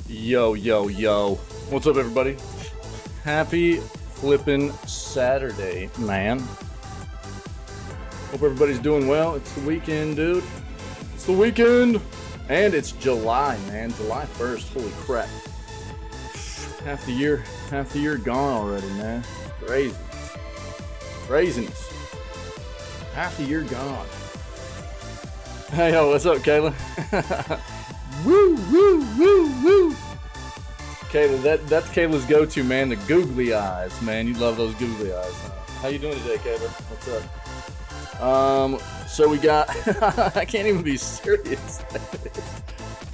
Yo, yo, yo. What's up, everybody? Happy flippin' Saturday, man. Hope everybody's doing well. It's the weekend, dude. It's the weekend. And it's July, man. July 1st. Holy crap. Half the year gone already, man. It's crazy. Craziness. Half the year gone. Hey, yo, what's up, Kayla? Woo, woo, woo, woo. Kayla, that's Kayla's go-to, man. The googly eyes, man. You love those googly eyes. How you doing today, Kayla? What's up? So we got. I can't even be serious.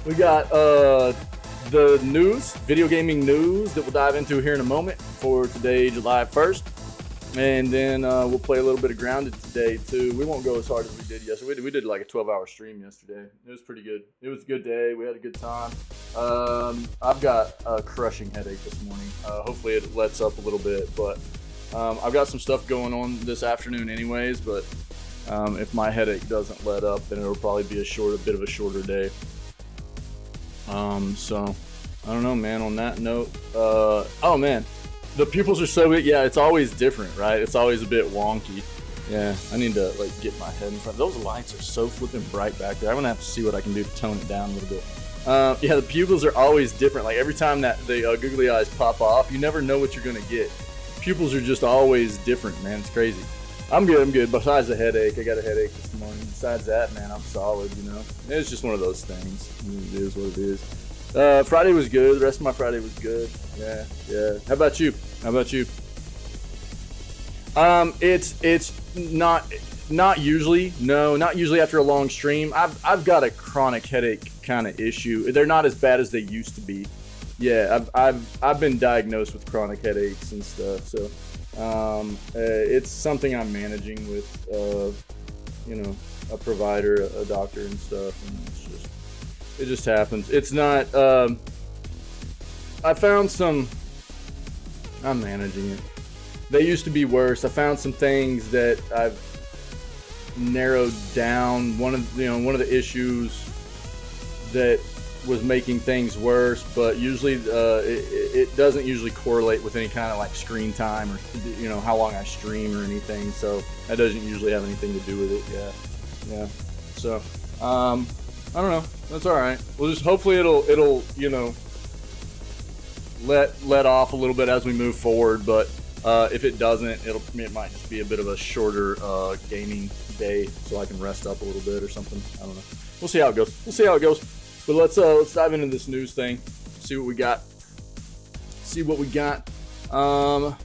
We got the news, video gaming news that we'll dive into here in a moment for today, July 1st. And then we'll play a little bit of Grounded today, too. We won't go as hard as we did yesterday. We did like a 12-hour stream yesterday. It was pretty good. It was a good day. We had a good time. I've got a crushing headache this morning. Hopefully it lets up a little bit. But I've got some stuff going on this afternoon anyways. But if my headache doesn't let up, then it'll probably be a bit of a shorter day. So, I don't know, man. On that note, oh, man. The pupils are so big. Yeah, it's always different, right? It's always a bit wonky. Yeah, I need to like get my head in front. Those lights are so flipping bright back there. I'm gonna have to see what I can do to tone it down a little bit. Yeah, the pupils are always different. Like every time that the googly eyes pop off, you never know what you're gonna get. Pupils are just always different, man. It's crazy. I'm good. Besides the headache, I got a headache this morning. Besides that, man, I'm solid. You know, it's just one of those things. It is what it is. Friday was good. The rest of my Friday was good. Yeah. How about you? It's not usually. No, not usually after a long stream. I've got a chronic headache kind of issue. They're not as bad as they used to be. Yeah, I've been diagnosed with chronic headaches and stuff. So, it's something I'm managing with, a provider, a doctor, and stuff. And it just happens. It's not. I'm managing it. They used to be worse. I found some things that I've narrowed down. One of the issues that was making things worse, but usually it doesn't usually correlate with any kind of like screen time or how long I stream or anything. So that doesn't usually have anything to do with it. Yeah. So I don't know. That's all right. We'll just hopefully it'll let off a little bit as we move forward. But if it doesn't, it might just be a bit of a shorter gaming day, so I can rest up a little bit or something. I don't know. We'll see how it goes. But let's dive into this news thing. See what we got.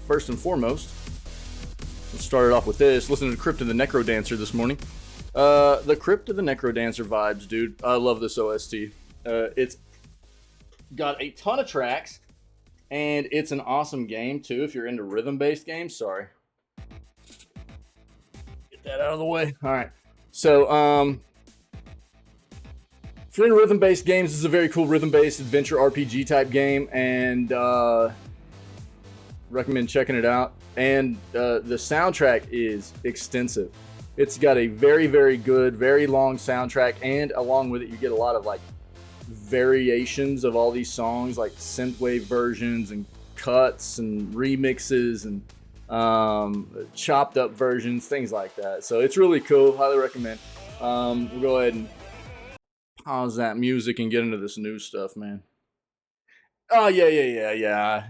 First and foremost, let's start it off with this. Listen to the Crypt of the Necrodancer this morning. The Crypt of the Necrodancer vibes, dude. I love this OST. It's got a ton of tracks, and it's an awesome game, too, if you're into rhythm-based games. Sorry. Get that out of the way. All right. So, if you're into rhythm-based games, this is a very cool rhythm-based adventure RPG type game, and recommend checking it out. And the soundtrack is extensive. It's got a very, very good, very long soundtrack, and along with it, you get a lot of like variations of all these songs, like synthwave versions and cuts and remixes and chopped up versions, things like that. So it's really cool. Highly recommend. We'll go ahead and pause that music and get into this new stuff, man. Oh yeah.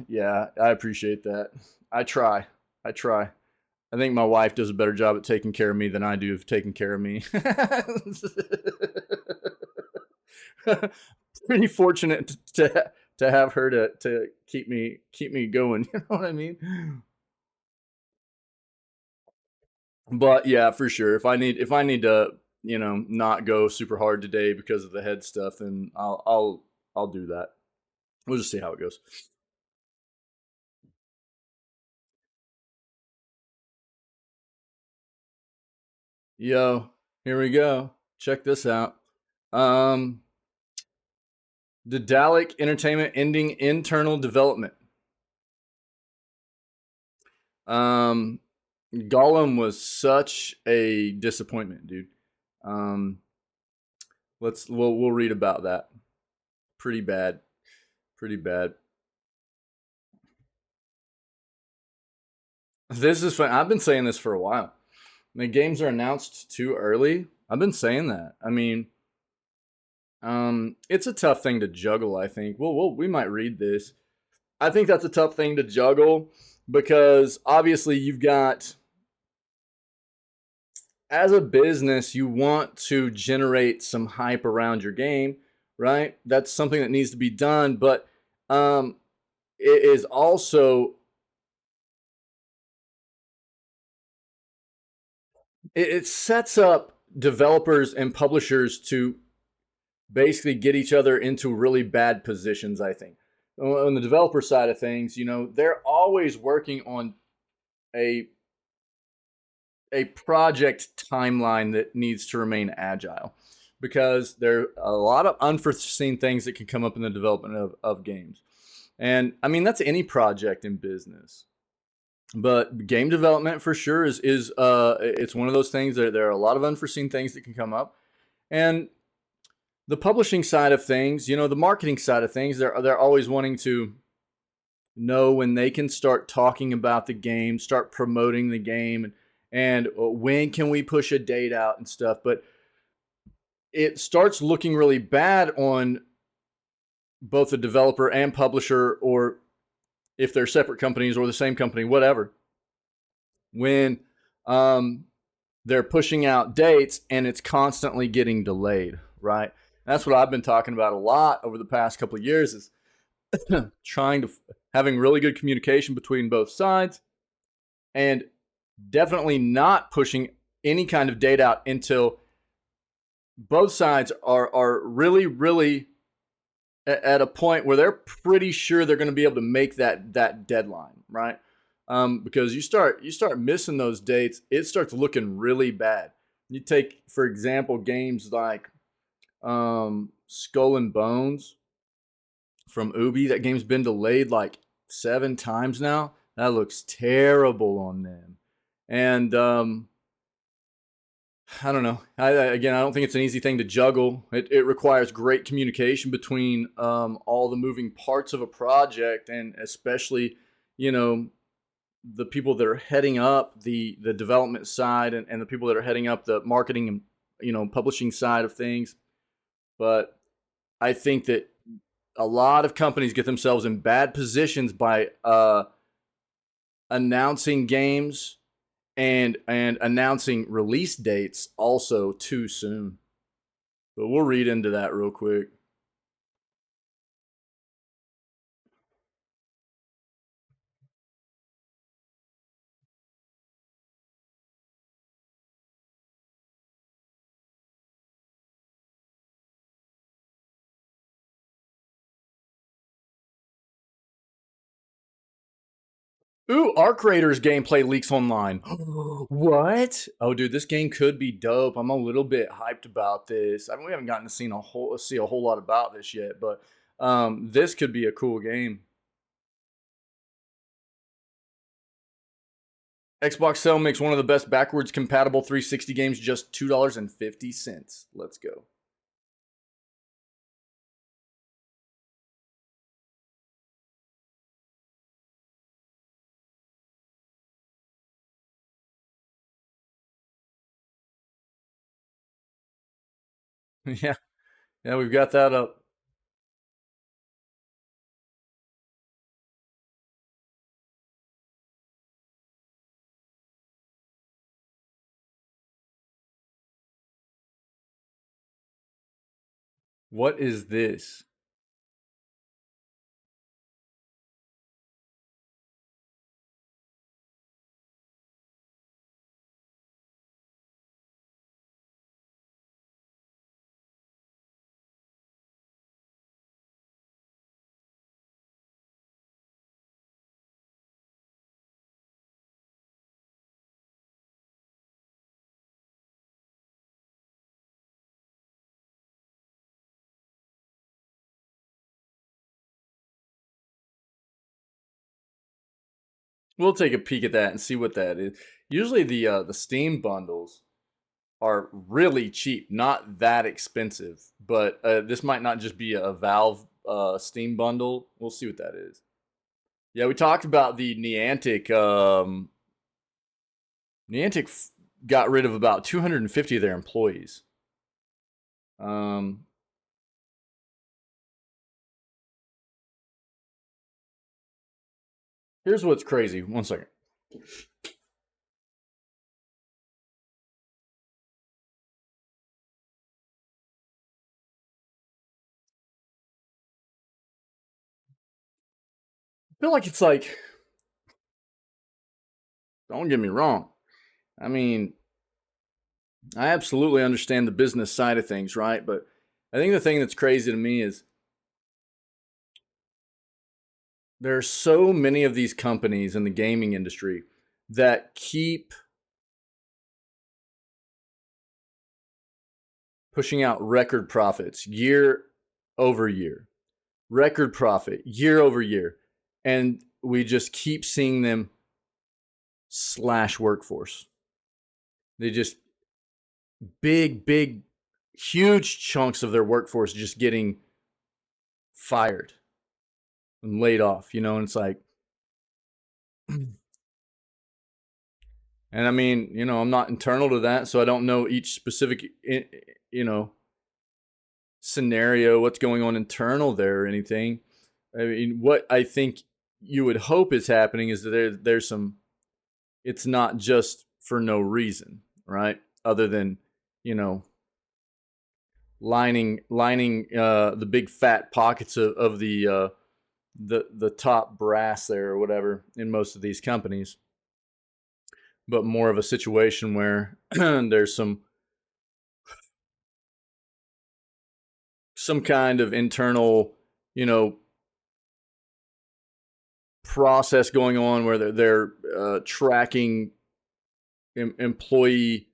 I appreciate that. I try. I think my wife does a better job at taking care of me than I do of taking care of me. Pretty fortunate to have her to keep me going. You know what I mean? But yeah, for sure. If I need to, not go super hard today because of the head stuff, then I'll do that. We'll just see how it goes. Yo, here we go. Check this out. Daedalic Entertainment ending internal development. Gollum was such a disappointment, dude. We'll read about that. Pretty bad. Pretty bad. This is fun. I've been saying this for a while. The games are announced too early. I've been saying that. I mean, it's a tough thing to juggle. I think. Well, we might read this. I think that's a tough thing to juggle because obviously you've got, as a business, you want to generate some hype around your game, right? That's something that needs to be done, but it is also it sets up developers and publishers to basically get each other into really bad positions. I think on the developer side of things, they're always working on a a project timeline that needs to remain agile because there are a lot of unforeseen things that can come up in the development of games. And I mean, that's any project in business. But game development for sure is it's one of those things that there are a lot of unforeseen things that can come up. And the publishing side of things, the marketing side of things, they're always wanting to know when they can start talking about the game, start promoting the game, and when can we push a date out and stuff. But it starts looking really bad on both the developer and publisher, or if they're separate companies or the same company, whatever, when they're pushing out dates and it's constantly getting delayed, right? That's what I've been talking about a lot over the past couple of years, is having really good communication between both sides, and definitely not pushing any kind of date out until both sides are really, really at a point where they're pretty sure they're going to be able to make that deadline, right? Because you start missing those dates, it starts looking really bad. You take, for example, games like Skull and Bones from Ubi. That game's been delayed like 7 times now. That looks terrible on them. And I don't know. I don't think it's an easy thing to juggle. It requires great communication between all the moving parts of a project, and especially, the people that are heading up the development side, and the people that are heading up the marketing and publishing side of things. But I think that a lot of companies get themselves in bad positions by announcing games and announcing release dates also too soon. But we'll read into that real quick. Ooh, Arc Raiders gameplay leaks online. What? Oh, dude, this game could be dope. I'm a little bit hyped about this. I mean, we haven't gotten to see a whole lot about this yet, but this could be a cool game. Xbox Sale makes one of the best backwards compatible 360 games just $2.50. Let's go. Yeah, yeah, we've got that up. What is this? We'll take a peek at that and see what that is. Usually the Steam bundles are really cheap, not that expensive. But this might not just be a Valve Steam bundle. We'll see what that is. Yeah, we talked about the Niantic. Niantic got rid of about 250 of their employees. Here's what's crazy. One second. I feel like it's like, don't get me wrong. I mean, I absolutely understand the business side of things, right? But I think the thing that's crazy to me is there are so many of these companies in the gaming industry that keep pushing out record profits year over year, record profit year over year. And we just keep seeing them slash workforce. They just big, huge chunks of their workforce just getting fired and laid off, you know, and it's like, and I mean, you know, I'm not internal to that, so I don't know each specific, you know, scenario, what's going on internal there or anything. I mean, what I think you would hope is happening is that there's some, it's not just for no reason, right? Other than, you know, lining the big fat pockets of the top brass there or whatever in most of these companies, but more of a situation where there's some kind of internal, you know, process going on where they're tracking employee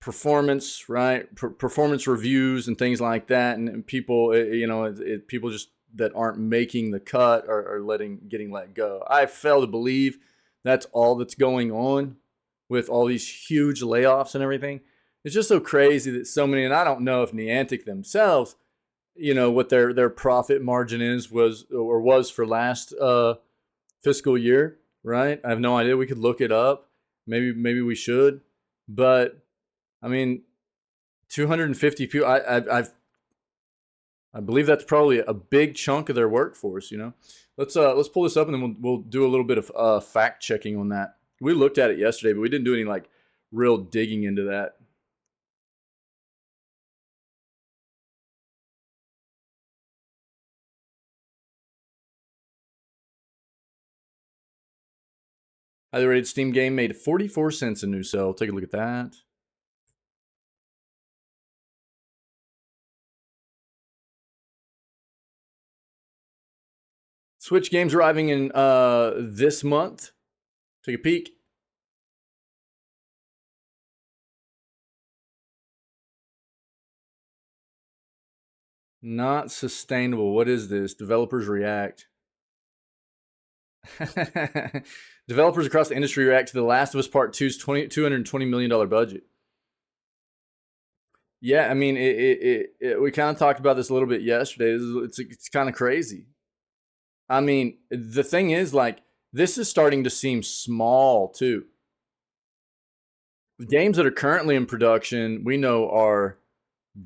performance, right? Performance reviews and things like that, and people, you know, people just that aren't making the cut are getting let go. I fail to believe that's all that's going on with all these huge layoffs and everything. It's just so crazy that so many, and I don't know if Niantic themselves, you know, what their profit margin was for last fiscal year, right? I have no idea. We could look it up. Maybe we should, but I mean, 250 people. I believe that's probably a big chunk of their workforce. You know, let's pull this up and then we'll do a little bit of fact checking on that. We looked at it yesterday, but we didn't do any like real digging into that. Highly rated Steam game made 44 cents a new sale. Take a look at that. Switch games arriving in this month. Take a peek. Not sustainable. What is this? Developers react. Developers across the industry react to The Last of Us Part 2's $220 million budget. Yeah, I mean, we kind of talked about this a little bit yesterday. It's kind of crazy. I mean, the thing is, like, this is starting to seem small too. The games that are currently in production, we know, are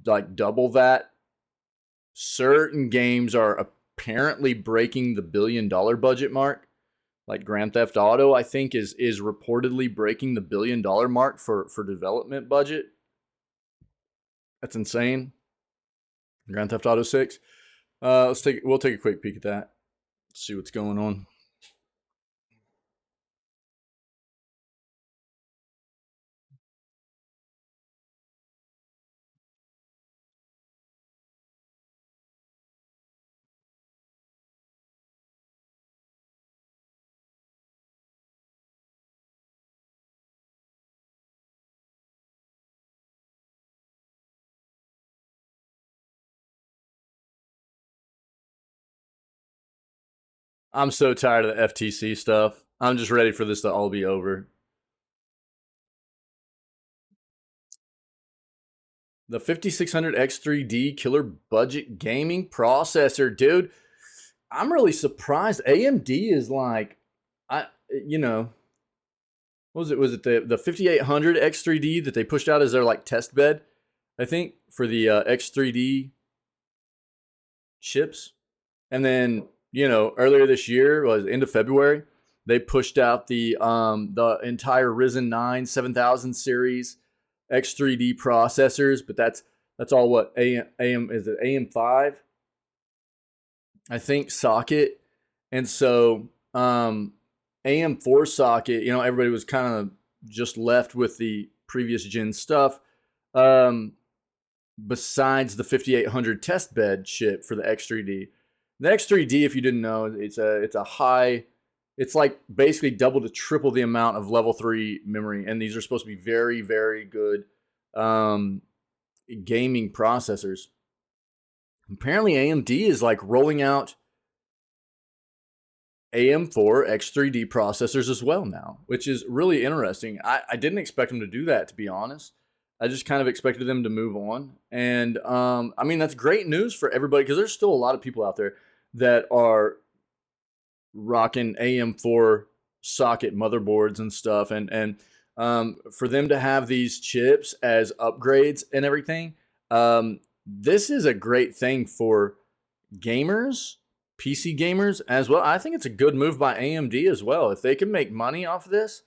like double that. Certain games are apparently breaking the $1 billion budget mark. Like Grand Theft Auto, I think is reportedly breaking the $1 billion mark for development budget. That's insane. Grand Theft Auto 6. We'll take a quick peek at that. See what's going on. I'm so tired of the FTC stuff. I'm just ready for this to all be over. The 5600 X3D killer budget gaming processor, dude. I'm really surprised. AMD is like, you know, what was it? Was it the 5800 X3D that they pushed out as their like test bed? I think for the X3D chips. And then, earlier this year, was end of February, they pushed out the entire Ryzen 9 7000 series X3D processors, but that's all what AM is it AM5? I think socket. And so AM4 socket, everybody was kind of just left with the previous gen stuff. Besides the 5800 test bed chip for the X3D. The X3D, if you didn't know, it's a high, it's like basically double to triple the amount of level 3 memory, and these are supposed to be very, very good gaming processors. Apparently AMD is like rolling out AM4 X3D processors as well now, which is really interesting. I didn't expect them to do that, to be honest. I just kind of expected them to move on. And I mean, that's great news for everybody, because there's still a lot of people out there that are rocking AM4 socket motherboards and stuff. And for them to have these chips as upgrades and everything, this is a great thing for gamers, PC gamers as well. I think it's a good move by AMD as well. If they can make money off of this,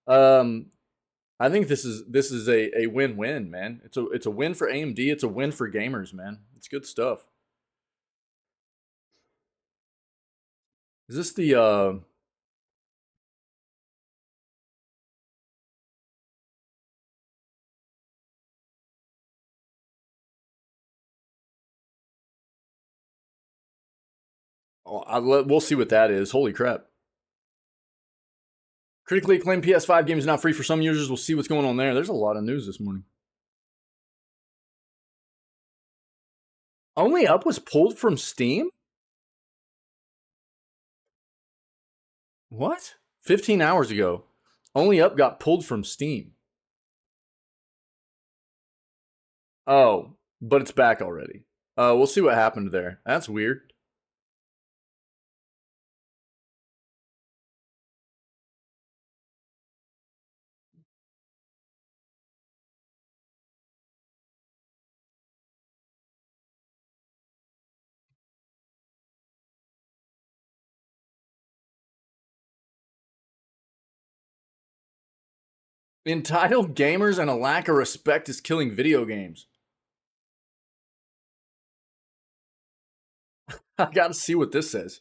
I think this is a win-win, man. It's a win for AMD. It's a win for gamers, man. It's good stuff. Is this the we'll see what that is. Holy crap. Critically acclaimed PS5 game is now free for some users. We'll see what's going on there. There's a lot of news this morning. Only Up was pulled from Steam? What? 15 hours ago. Only Up got pulled from Steam. Oh, but it's back already. We'll see what happened there. That's weird. Entitled gamers and a lack of respect is killing video games. I gotta see what this says.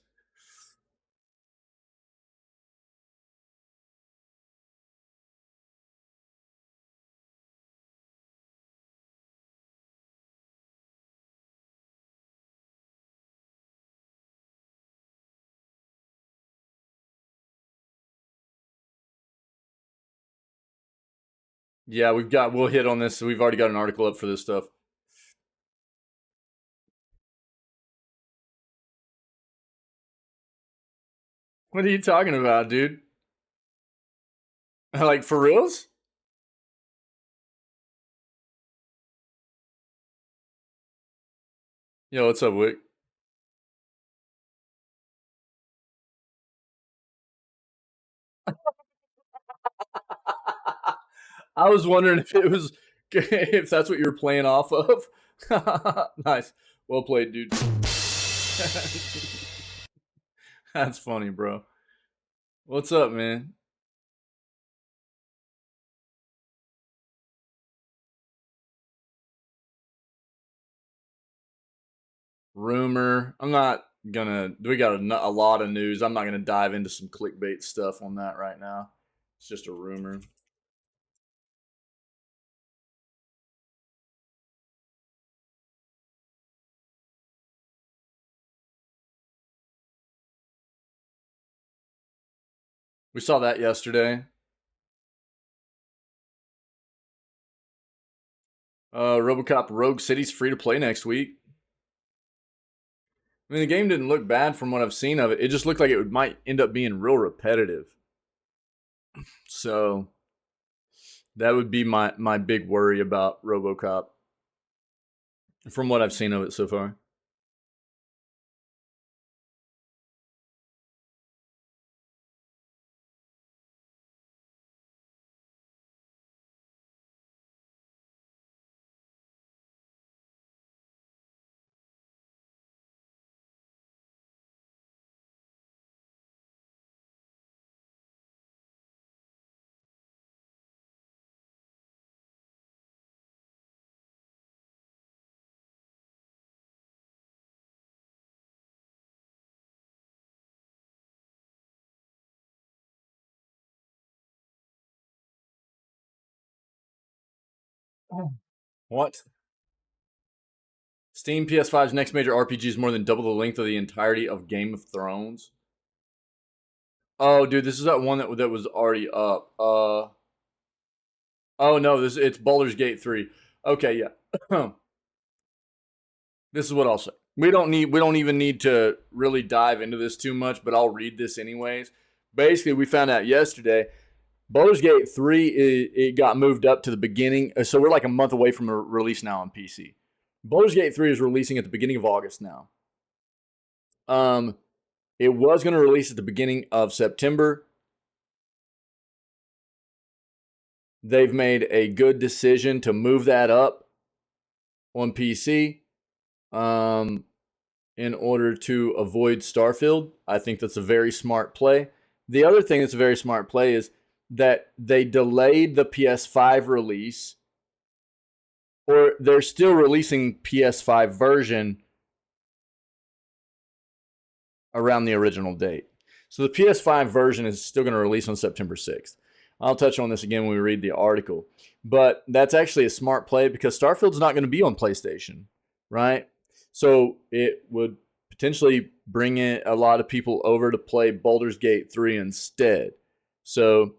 Yeah, we'll hit on this. We've already got an article up for this stuff. What are you talking about, dude? Like, for reals? Yo, what's up, Wick? I was wondering if it was if that's what you were playing off of. Nice. Well played, dude. That's funny, bro. What's up, man? Rumor. I'm not gonna. We got a lot of news. I'm not gonna dive into some clickbait stuff on that right now. It's just a rumor. We saw that yesterday. RoboCop Rogue City's free to play next week. I mean, the game didn't look bad from what I've seen of it. It just looked like it might end up being real repetitive. So that would be my big worry about RoboCop. from what I've seen of it so far. What? Steam PS5's next major RPG is more than double the length of the entirety of Game of Thrones. Oh, dude, this is that one that was already up. Oh no, it's Baldur's Gate 3. Okay, yeah. This is what I'll say. We don't even need to really dive into this too much, but I'll read this anyways. Basically, we found out yesterday Baldur's Gate 3 it got moved up to the beginning, so we're like a month away from a release now on PC. Baldur's Gate 3 is releasing at the beginning of August now. It was going to release at the beginning of September. They've made a good decision to move that up on PC in order to avoid Starfield. I think that's a very smart play. The other thing that's a very smart play is that they delayed the PS5 release, or they're still releasing PS5 version around the original date. So the PS5 version is still going to release on September 6th. I'll touch on this again when we read the article. But that's actually a smart play because Starfield's not going to be on PlayStation, right? So it would potentially bring in a lot of people over to play Baldur's Gate 3 instead. So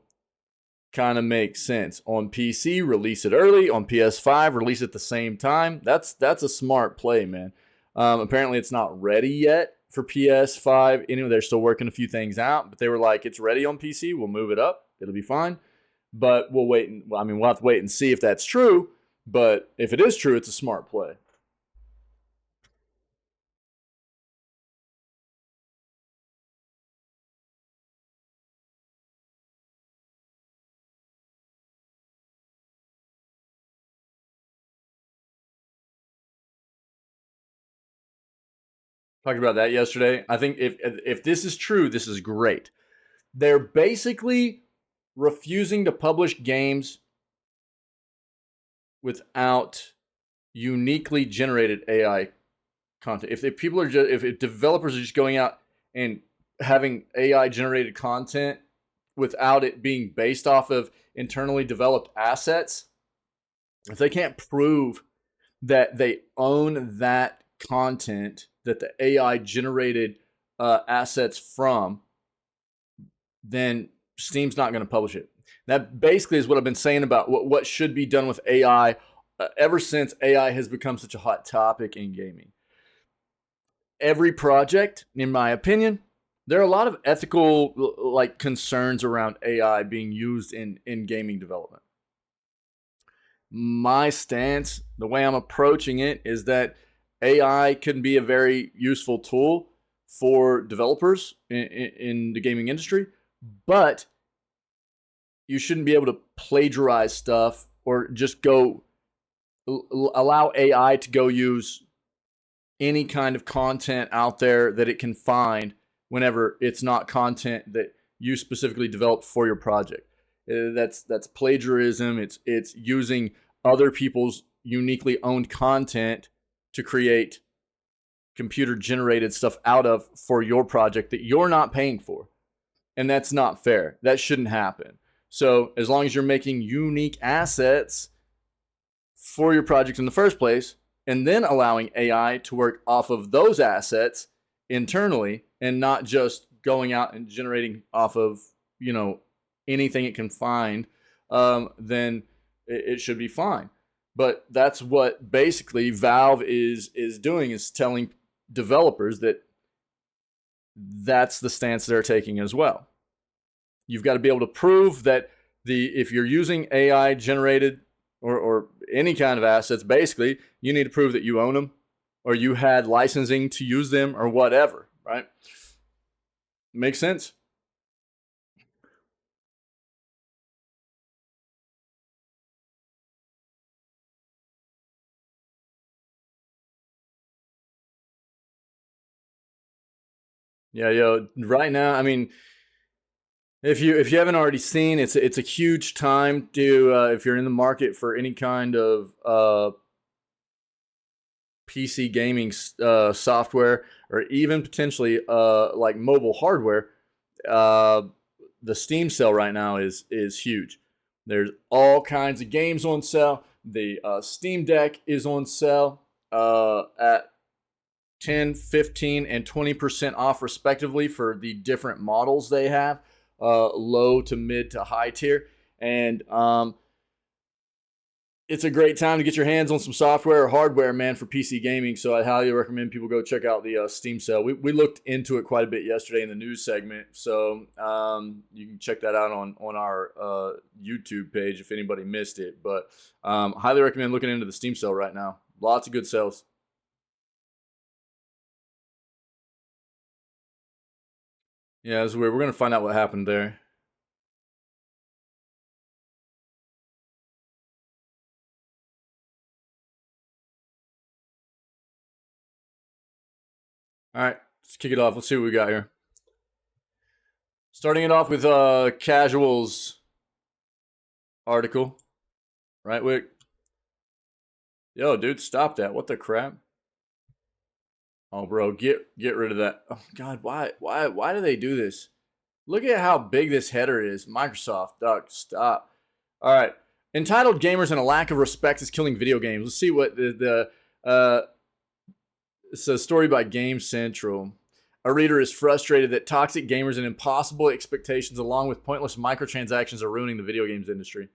kind of makes sense. On PC, release it early. On PS5, release it at the same time. That's a smart play, man. Apparently, it's not ready yet for PS5. Anyway, they're still working a few things out, but they were like, it's ready on PC. We'll move it up. It'll be fine. But we'll wait. We'll have to wait and see if that's true. But if it is true, it's a smart play. Talked about that yesterday. I think if this is true, this is great. They're basically refusing to publish games without uniquely generated AI content. If people are just if developers are just going out and having AI generated content without it being based off of internally developed assets, if they can't prove that they own that content that the AI generated assets from, then Steam's not going to publish it. That basically is what I've been saying about what should be done with AI ever since AI has become such a hot topic in gaming. Every project, in my opinion, there are a lot of ethical like concerns around AI being used in gaming development. My stance, the way I'm approaching it, is that AI can be a very useful tool for developers in the gaming industry, but you shouldn't be able to plagiarize stuff or just go allow AI to go use any kind of content out there that it can find whenever it's not content that you specifically developed for your project. That's plagiarism. It's using other people's uniquely owned content to create computer generated stuff out of for your project that you're not paying for. And that's not fair. That shouldn't happen. So as long as you're making unique assets for your project in the first place, and then allowing AI to work off of those assets internally and not just going out and generating off of, anything it can find, then it should be fine. But that's what basically Valve is doing, is telling developers that that's the stance they're taking as well. You've got to be able to prove that if you're using AI generated or any kind of assets, basically, you need to prove that you own them or you had licensing to use them or whatever, right? Makes sense? Yeah, yo, right now, I mean, if you haven't already seen, it's a huge time to if you're in the market for any kind of PC gaming software or even potentially like mobile hardware. The Steam sale right now is huge. There's all kinds of games on sale. The Steam Deck is on sale at 10, 15, and 20% off respectively for the different models they have, low to mid to high tier. And it's a great time to get your hands on some software or hardware, man, for PC gaming. So I highly recommend people go check out the Steam sale. We looked into it quite a bit yesterday in the news segment. So you can check that out on our YouTube page if anybody missed it. But highly recommend looking into the Steam sale right now. Lots of good sales. Yeah, it's weird. We're going to find out what happened there. All right, let's kick it off. Let's see what we got here. Starting it off with Casuals article. Right, Wick? Yo, dude, stop that. What the crap? Oh, bro, get rid of that. Oh, God, why do they do this? Look at how big this header is. Microsoft, Duck, stop. All right. Entitled gamers and a lack of respect is killing video games. Let's see what it's a story by Game Central. A reader is frustrated that toxic gamers and impossible expectations along with pointless microtransactions are ruining the video games industry.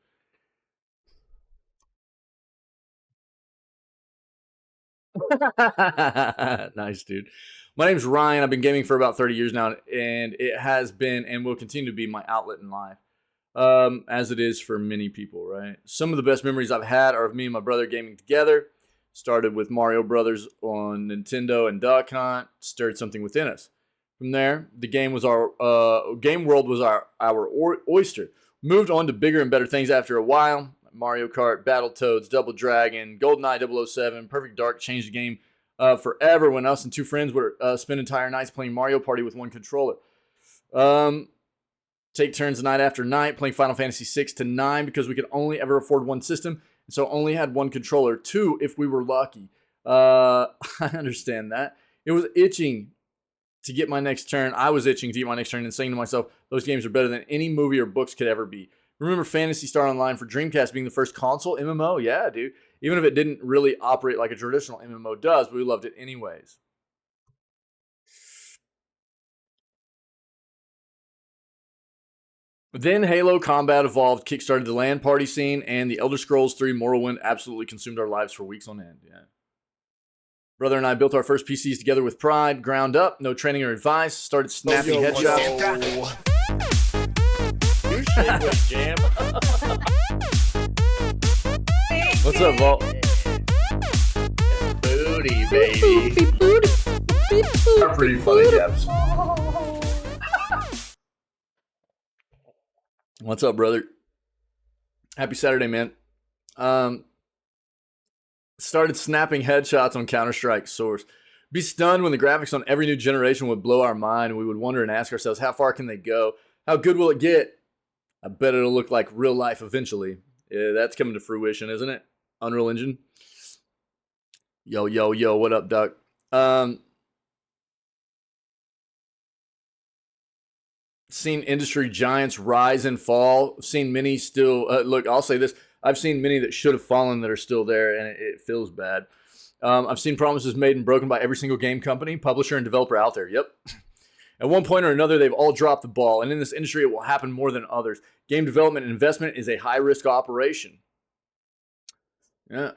Nice, dude. My name's Ryan. I've been gaming for about 30 years now, and it has been and will continue to be my outlet in life, as it is for many people, right? Some of the best memories I've had are of me and my brother gaming together. Started with Mario Brothers on Nintendo and Duck Hunt, stirred something within us. From there, the game was our game world was our oyster. Moved on to bigger and better things after a while. Mario Kart, Battletoads, Double Dragon, GoldenEye 007, Perfect Dark changed the game forever when us and two friends would spend entire nights playing Mario Party with one controller. Take turns night after night playing Final Fantasy 6 to 9 because we could only ever afford one system, and so only had one controller, two if we were lucky. I understand that. It was itching to get my next turn. I was itching to get my next turn and saying to myself, those games are better than any movie or books could ever be. Remember Phantasy Star Online for Dreamcast being the first console MMO? Yeah, dude. Even if it didn't really operate like a traditional MMO does, but we loved it anyways. Then Halo Combat Evolved kickstarted the LAN party scene, and the Elder Scrolls 3 Morrowind absolutely consumed our lives for weeks on end. Yeah. Brother and I built our first PCs together with pride, ground up, no training or advice, started snapping headshots. Your shit was jam. What's up, Vault? Booty, baby. Are pretty funny, Gaps. What's up, brother? Happy Saturday, man. Started snapping headshots on Counter-Strike Source. Be stunned when the graphics on every new generation would blow our mind, and we would wonder and ask ourselves, how far can they go? How good will it get? I bet it'll look like real life eventually. Yeah, that's coming to fruition, isn't it? Unreal Engine. Yo, yo, yo, what up, Duck? Seen industry giants rise and fall. Seen many still, look, I'll say this. I've seen many that should have fallen that are still there, and it feels bad. I've seen promises made and broken by every single game company, publisher, and developer out there. Yep. At one point or another, they've all dropped the ball, and in this industry, it will happen more than others. Game development and investment is a high-risk operation. Yeah.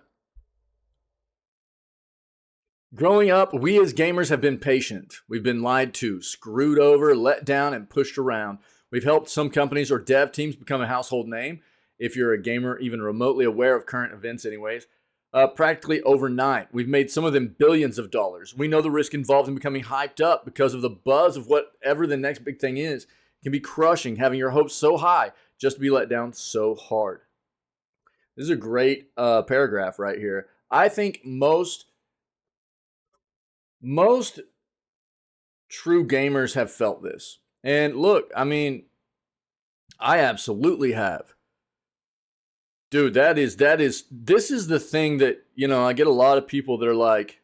Growing up, we as gamers have been patient. We've been lied to, screwed over, let down, and pushed around. We've helped some companies or dev teams become a household name. if you're a gamer even remotely aware of current events anyways, practically overnight. We've made some of them billions of dollars. We know the risk involved in becoming hyped up because of the buzz of whatever the next big thing is. It can be crushing, having your hopes so high just to be let down so hard. This is a great paragraph right here. I think most true gamers have felt this. And look, I mean, I absolutely have. Dude, this is the thing that, I get a lot of people that are like,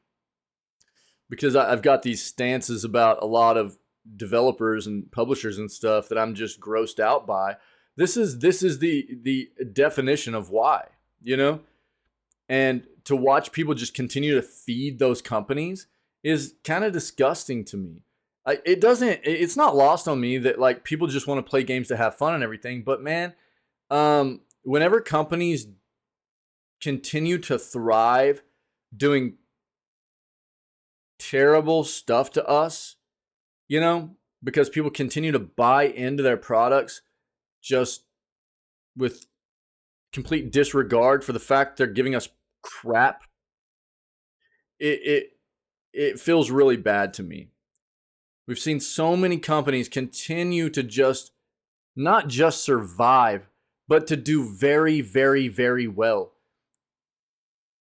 because I've got these stances about a lot of developers and publishers and stuff that I'm just grossed out by. This is the definition of why, and to watch people just continue to feed those companies is kind of disgusting to me. It's not lost on me that like people just want to play games to have fun and everything, but man, whenever companies continue to thrive doing terrible stuff to us, because people continue to buy into their products just with complete disregard for the fact they're giving us crap, it feels really bad to me. We've seen so many companies continue to just not just survive, but to do very, very, very well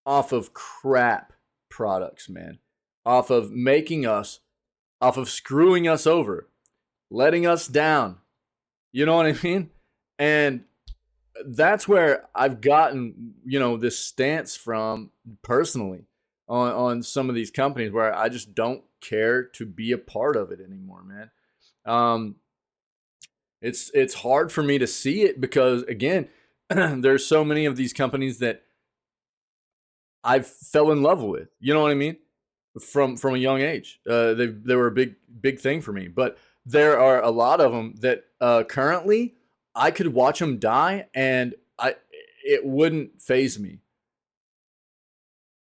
off of crap products, man. Off of screwing us over, letting us down. You know what I mean? And that's where I've gotten, this stance from personally on some of these companies where I just don't care to be a part of it anymore, man. It's hard for me to see it because, again, there's so many of these companies that I fell in love with. You know what I mean? From a young age, they were a big thing for me. But there are a lot of them that currently I could watch them die, and it wouldn't faze me.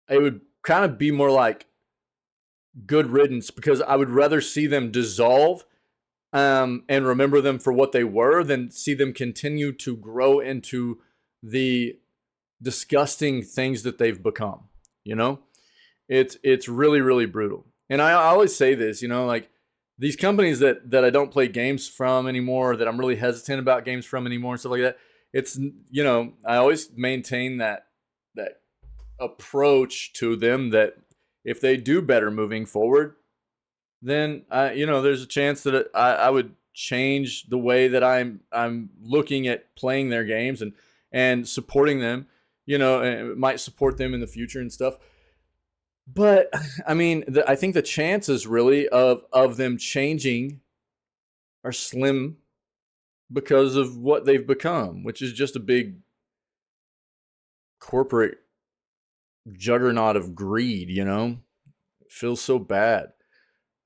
It would kind of be more like good riddance because I would rather see them dissolve and remember them for what they were than see them continue to grow into the disgusting things that they've become. It's really, really brutal. And I always say this, like these companies that I don't play games from anymore, that I'm really hesitant about games from anymore and stuff like that. It's, I always maintain that approach to them that if they do better moving forward, then there's a chance that I would change the way that I'm looking at playing their games and supporting them. And might support them in the future and stuff. But I mean, I think the chances really of them changing are slim because of what they've become, which is just a big corporate juggernaut of greed. It feels so bad.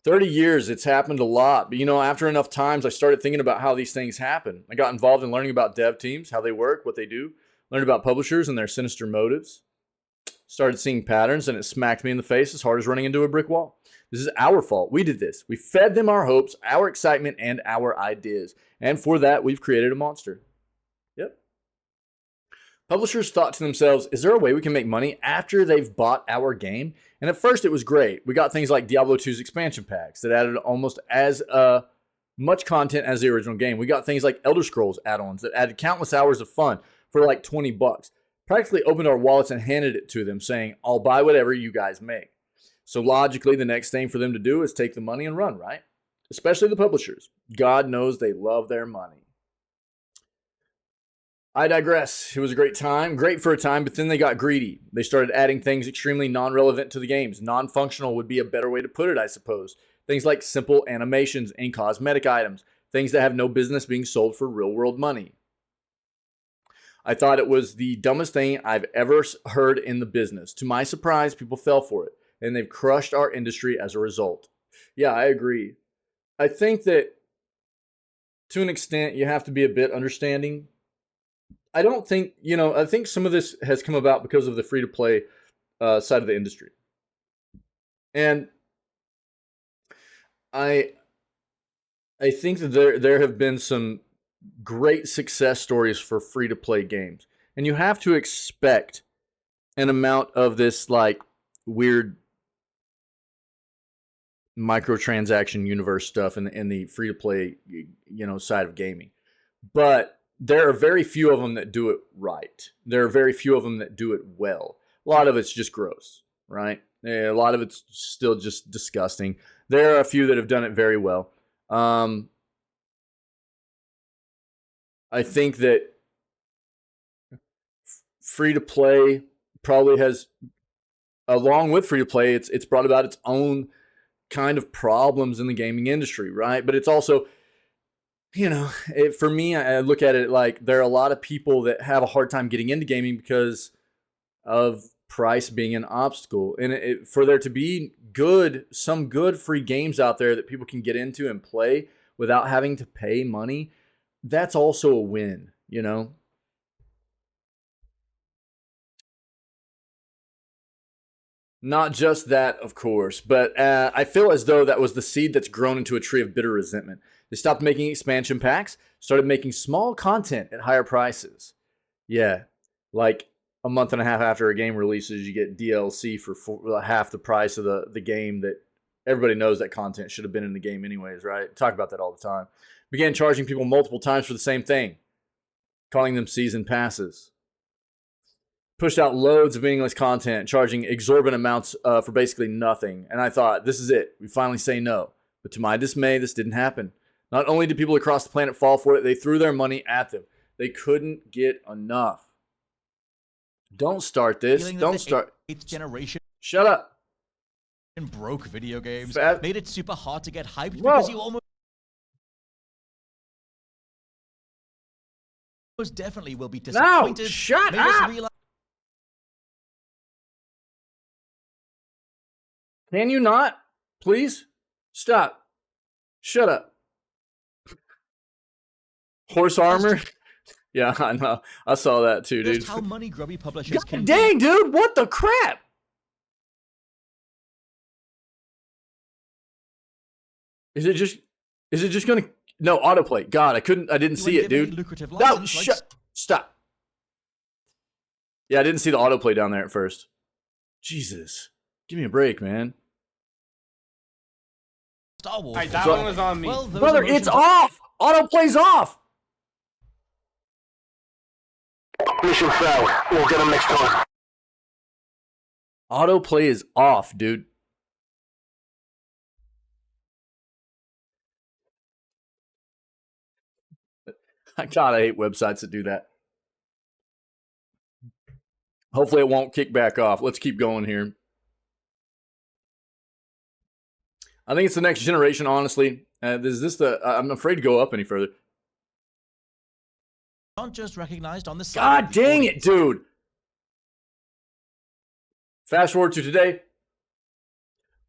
30 years, it's happened a lot. But, after enough times, I started thinking about how these things happen. I got involved in learning about dev teams, how they work, what they do, learned about publishers and their sinister motives. Started seeing patterns, and it smacked me in the face as hard as running into a brick wall. This is our fault. We did this. We fed them our hopes, our excitement, and our ideas. And for that, we've created a monster. Yep. Publishers thought to themselves, is there a way we can make money after they've bought our game? And at first, it was great. We got things like Diablo 2's expansion packs that added almost as much content as the original game. We got things like Elder Scrolls add-ons that added countless hours of fun for like $20. Practically opened our wallets and handed it to them, saying, I'll buy whatever you guys make. So logically, the next thing for them to do is take the money and run, right? Especially the publishers. God knows they love their money. I digress. It was a great time. Great for a time, but then they got greedy. They started adding things extremely non-relevant to the games. Non-functional would be a better way to put it, I suppose. Things like simple animations and cosmetic items. Things that have no business being sold for real-world money. I thought it was the dumbest thing I've ever heard in the business. To my surprise, people fell for it, and they've crushed our industry as a result. Yeah, I agree. I think that to an extent, you have to be a bit understanding. I don't think, I think some of this has come about because of the free-to-play side of the industry. And I think that there have been some great success stories for free-to-play games. And you have to expect an amount of this like weird microtransaction universe stuff in the free-to-play, side of gaming. But there are very few of them that do it right. There are very few of them that do it well. A lot of it's just gross, right? A lot of it's still just disgusting. There are a few that have done it very well. I think that free-to-play probably has, along with free-to-play, it's brought about its own kind of problems in the gaming industry, right? But it's also, for me, I look at it like there are a lot of people that have a hard time getting into gaming because of price being an obstacle. And for there to be some good free games out there that people can get into and play without having to pay money, that's also a win, Not just that, of course, but I feel as though that was the seed that's grown into a tree of bitter resentment. They stopped making expansion packs, started making small content at higher prices. Yeah, like a month and a half after a game releases, you get DLC for half the price of the game that everybody knows that content should have been in the game anyways, right? Talk about that all the time. Began charging people multiple times for the same thing, calling them season passes. Pushed out loads of meaningless content, charging exorbitant amounts for basically nothing. And I thought, this is it. We finally say no. But to my dismay, this didn't happen. Not only did people across the planet fall for it, they threw their money at them. They couldn't get enough. Don't start this. Don't start. Eighth generation. Shut up. Broke video games. Fat. Made it super hard to get hyped Whoa. because you almost definitely will be disappointed. No, shut Made us up. realize Can you not? Please? Stop. Shut up. Horse armor? Yeah, I know. I saw that too, dude. just how money grubby publishers can God dang, dude. What the crap? Is it just gonna... No, autoplay. God, I didn't see it, dude. No, stop. Yeah, I didn't see the autoplay down there at first. Jesus. Give me a break, man. Star Wars. Alright, that one was on me. Well, those Brother, emotions it's off! Autoplay's off! Mission failed. We'll get them next time. Autoplay is off, dude. God, I hate websites that do that. Hopefully it won't kick back off. Let's keep going here. I think it's the next generation, honestly. I'm afraid to go up any further. aren't just recognized on the side. God dang it, dude. Fast forward to today.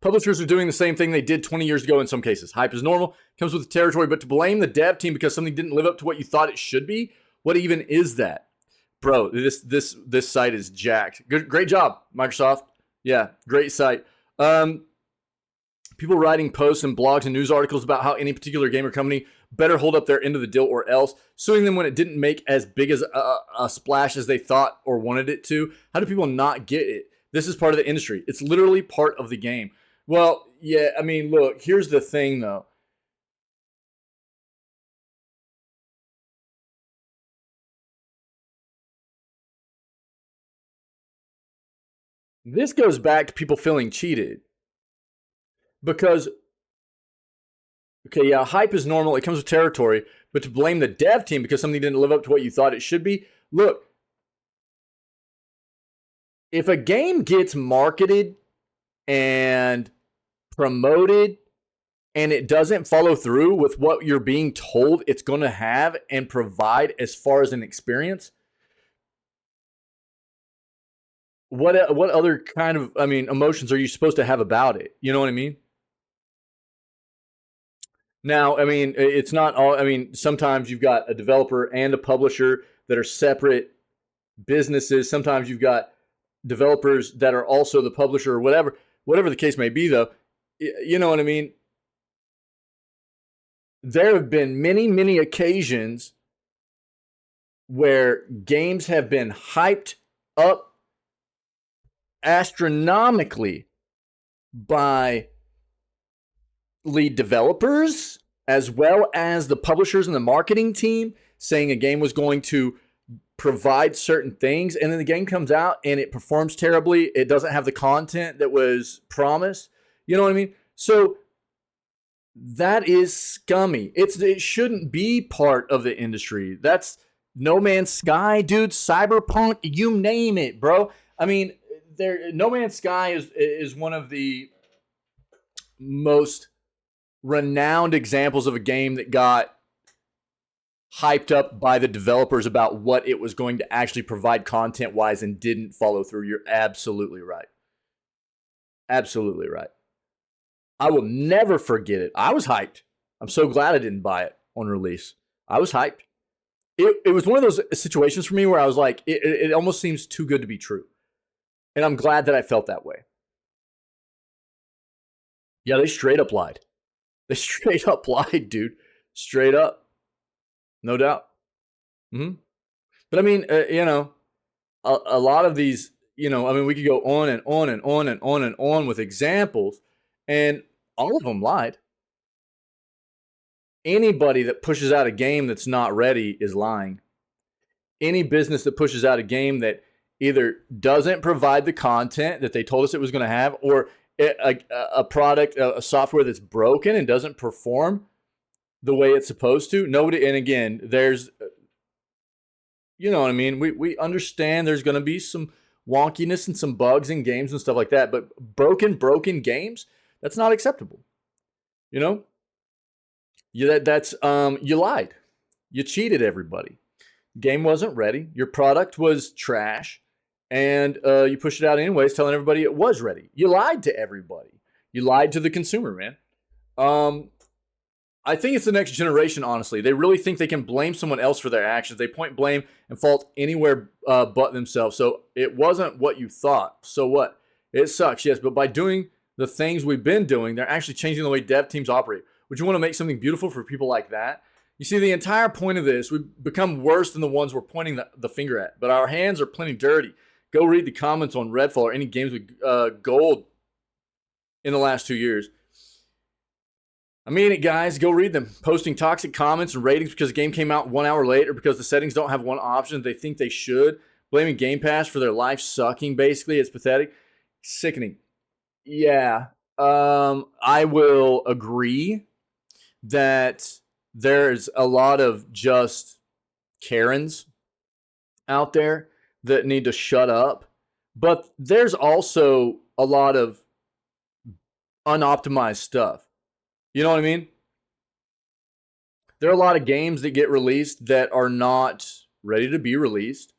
Publishers are doing the same thing they did 20 years ago in some cases. Hype is normal, comes with the territory, but to blame the dev team because something didn't live up to what you thought it should be, what even is that? Bro, this site is jacked. Great job, Microsoft. Yeah, great site. People writing posts and blogs and news articles about how any particular game or company better hold up their end of the deal or else, suing them when it didn't make as big as a splash as they thought or wanted it to. How do people not get it? This is part of the industry. It's literally part of the game. Well, yeah, I mean, look, here's the thing, though. This goes back to people feeling cheated. Because, okay, yeah, hype is normal. It comes with territory. But to blame the dev team because something didn't live up to what you thought it should be, look, if a game gets marketed and promoted and it doesn't follow through with what you're being told it's going to have and provide as far as an experience, what other kind of, emotions are you supposed to have about it? You know what I mean? Now, it's not all, sometimes you've got a developer and a publisher that are separate businesses. Sometimes you've got developers that are also the publisher or whatever the case may be, though. You know what I mean? There have been many, many occasions where games have been hyped up astronomically by lead developers as well as the publishers and the marketing team, saying a game was going to provide certain things, and then the game comes out and it performs terribly. It doesn't have the content that was promised. You know what I mean? So that is scummy. It shouldn't be part of the industry. That's No Man's Sky, dude, Cyberpunk, you name it, bro. I mean, No Man's Sky is one of the most renowned examples of a game that got hyped up by the developers about what it was going to actually provide content-wise and didn't follow through. You're absolutely right. Absolutely right. I will never forget it. I was hyped. I'm so glad I didn't buy it on release. I was hyped. It was one of those situations for me where I was like, it almost seems too good to be true. And I'm glad that I felt that way. Yeah, they straight up lied. They straight up lied, dude. Straight up. No doubt. But I mean, a lot of these, I mean, we could go on and on and on and on and on with examples, and all of them lied. Anybody that pushes out a game that's not ready is lying. Any business that pushes out a game that either doesn't provide the content that they told us it was going to have, or a product, a software that's broken and doesn't perform the way it's supposed to. Nobody, and again, there's, you know what I mean? We understand there's going to be some wonkiness and some bugs in games and stuff like that, but broken games, that's not acceptable. You lied. You cheated everybody. Game wasn't ready. Your product was trash. And you pushed it out anyways, telling everybody it was ready. You lied to everybody. You lied to the consumer, man. I think it's the next generation, honestly. They really think they can blame someone else for their actions. They point blame and fault anywhere but themselves. So it wasn't what you thought. So what? It sucks, yes. But by doing the things we've been doing, they're actually changing the way dev teams operate. Would you want to make something beautiful for people like that? You see, the entire point of this, we've become worse than the ones we're pointing the finger at. But our hands are plenty dirty. Go read the comments on Redfall or any games with gold in the last 2 years. I mean it, guys. Go read them. Posting toxic comments and ratings because the game came out 1 hour late or because the settings don't have one option they think they should. Blaming Game Pass for their life sucking, basically. It's pathetic. Sickening. Yeah. I will agree that there's a lot of just Karens out there that need to shut up. But there's also a lot of unoptimized stuff. You know what I mean? There are a lot of games that get released that are not ready to be released.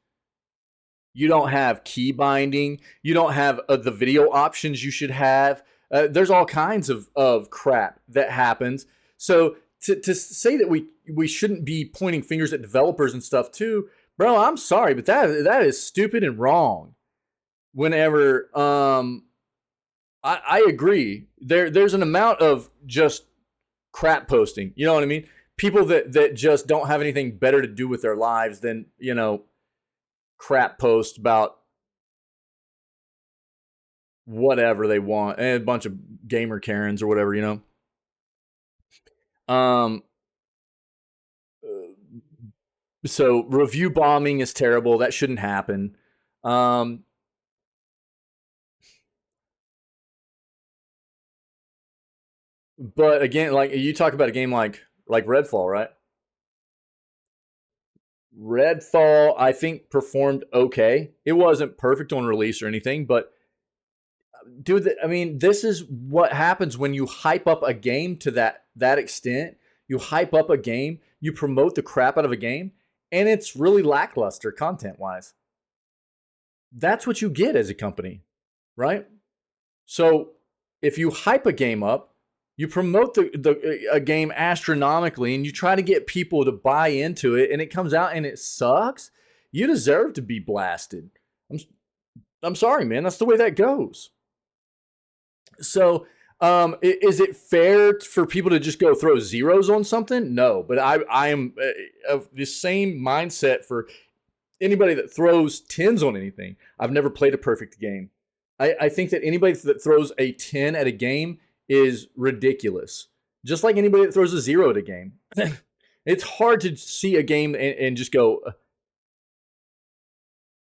You don't have key binding. You don't have the video options you should have. There's all kinds of crap that happens. So to say that we shouldn't be pointing fingers at developers and stuff too, bro, I'm sorry, but that is stupid and wrong. Whenever I agree, there's an amount of just crap posting. You know what I mean? People that just don't have anything better to do with their lives than, crap post about whatever they want, and a bunch of gamer Karens or whatever, So review bombing is terrible. That shouldn't happen. But again, like you talk about a game like Redfall, right? Redfall, I think, performed okay. It wasn't perfect on release or anything, but dude, I mean, this is what happens when you hype up a game to that extent. You hype up a game, you promote the crap out of a game, and it's really lackluster content-wise. That's what you get as a company, right? So if you hype a game up, you promote a game astronomically, and you try to get people to buy into it, and it comes out and it sucks, you deserve to be blasted. I'm sorry, man. That's the way that goes. So Is it fair for people to just go throw zeros on something? No, but I am of the same mindset for anybody that throws tens on anything. I've never played a perfect game. I think that anybody that throws a 10 at a game is ridiculous. Just like anybody that throws a 0 at a game. It's hard to see a game and just go,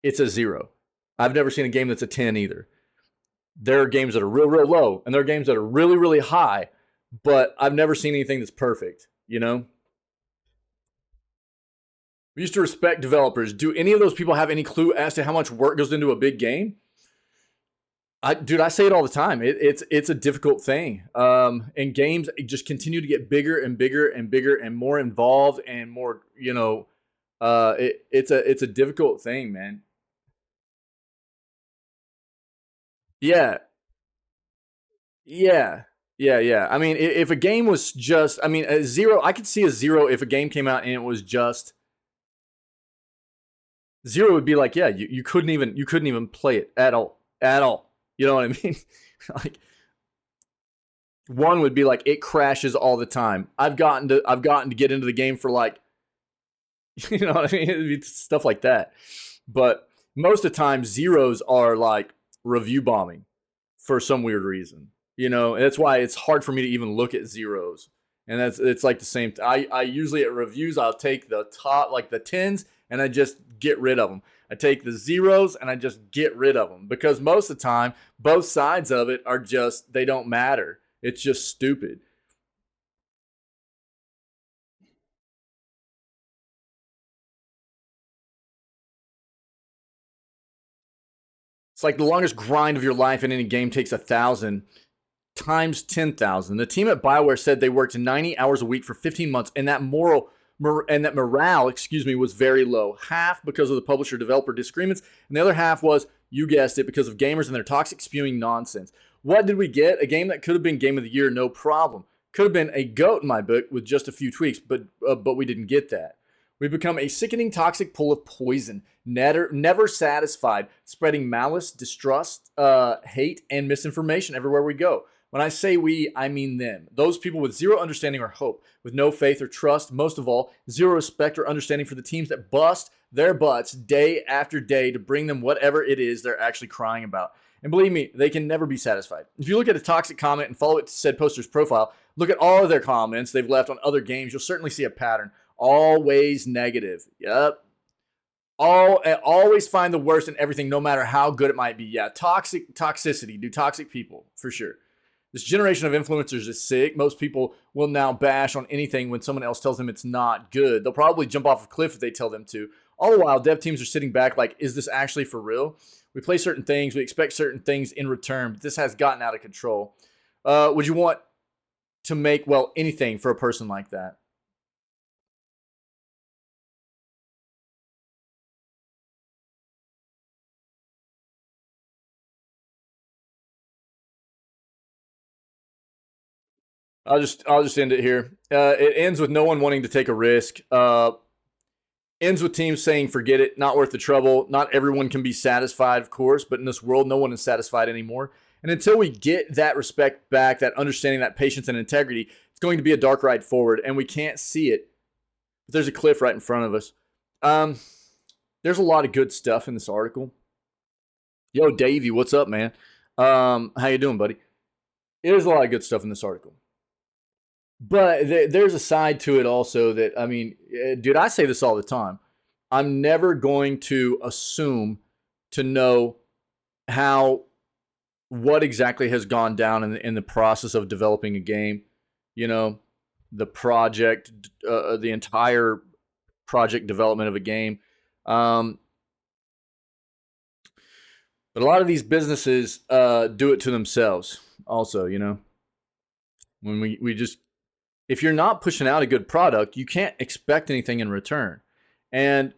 it's a 0. I've never seen a game that's a 10 either. There are games that are real, real low, and there are games that are really, really high, but I've never seen anything that's perfect, you know? We used to respect developers. Do any of those people have any clue as to how much work goes into a big game? Dude, I say it all the time. It's a difficult thing. And games just continue to get bigger and bigger and bigger and more involved and more, you know, it's a difficult thing, man. Yeah. Yeah. Yeah. I mean, if a game was just, I mean, a 0, I could see a 0 if a game came out and it was just 0 would be like, yeah, you couldn't even play it at all. You know what I mean? Like 1 would be like it crashes all the time. I've gotten to get into the game for like, you know what I mean? It'd be stuff like that. But most of the time, zeros are like review bombing for some weird reason. You know, and that's why it's hard for me to even look at zeros. And it's like the same. I usually at reviews, I'll take the top, like the 10s, and I just get rid of them. I take the 0s and I just get rid of them because most of the time, both sides of it are just, they don't matter. It's just stupid. It's like the longest grind of your life in any game takes 1,000 times 10,000. The team at BioWare said they worked 90 hours a week for 15 months, and that morale, was very low. Half because of the publisher-developer disagreements, and the other half was, you guessed it, because of gamers and their toxic spewing nonsense. What did we get? A game that could have been Game of the Year, no problem. Could have been a GOAT in my book with just a few tweaks, but we didn't get that. We've become a sickening toxic pool of poison, never satisfied, spreading malice, distrust, hate, and misinformation everywhere we go. When I say we, I mean them. Those people with zero understanding or hope, with no faith or trust, most of all, zero respect or understanding for the teams that bust their butts day after day to bring them whatever it is they're actually crying about. And believe me, they can never be satisfied. If you look at a toxic comment and follow it to said poster's profile, look at all of their comments they've left on other games, you'll certainly see a pattern. Always negative. Yep. Always find the worst in everything, no matter how good it might be. Yeah, toxicity, do toxic people, for sure. This generation of influencers is sick. Most people will now bash on anything when someone else tells them it's not good. They'll probably jump off a cliff if they tell them to. All the while, dev teams are sitting back like, is this actually for real? We play certain things. We expect certain things in return. But this has gotten out of control. Would you want to make, well, anything for a person like that? I'll just end it here. It ends with no one wanting to take a risk. Ends with teams saying, forget it, not worth the trouble. Not everyone can be satisfied, of course, but in this world, no one is satisfied anymore. And until we get that respect back, that understanding, that patience and integrity, it's going to be a dark ride forward, and we can't see it. But there's a cliff right in front of us. There's a lot of good stuff in this article. Yo, Davey, what's up, man? How you doing, buddy? There's a lot of good stuff in this article. But there's a side to it also that, I mean, dude, I say this all the time. I'm never going to assume to know what exactly has gone down in the process of developing a game. You know, the project, the entire project development of a game. But a lot of these businesses do it to themselves also, you know. When we just, if you're not pushing out a good product, you can't expect anything in return. But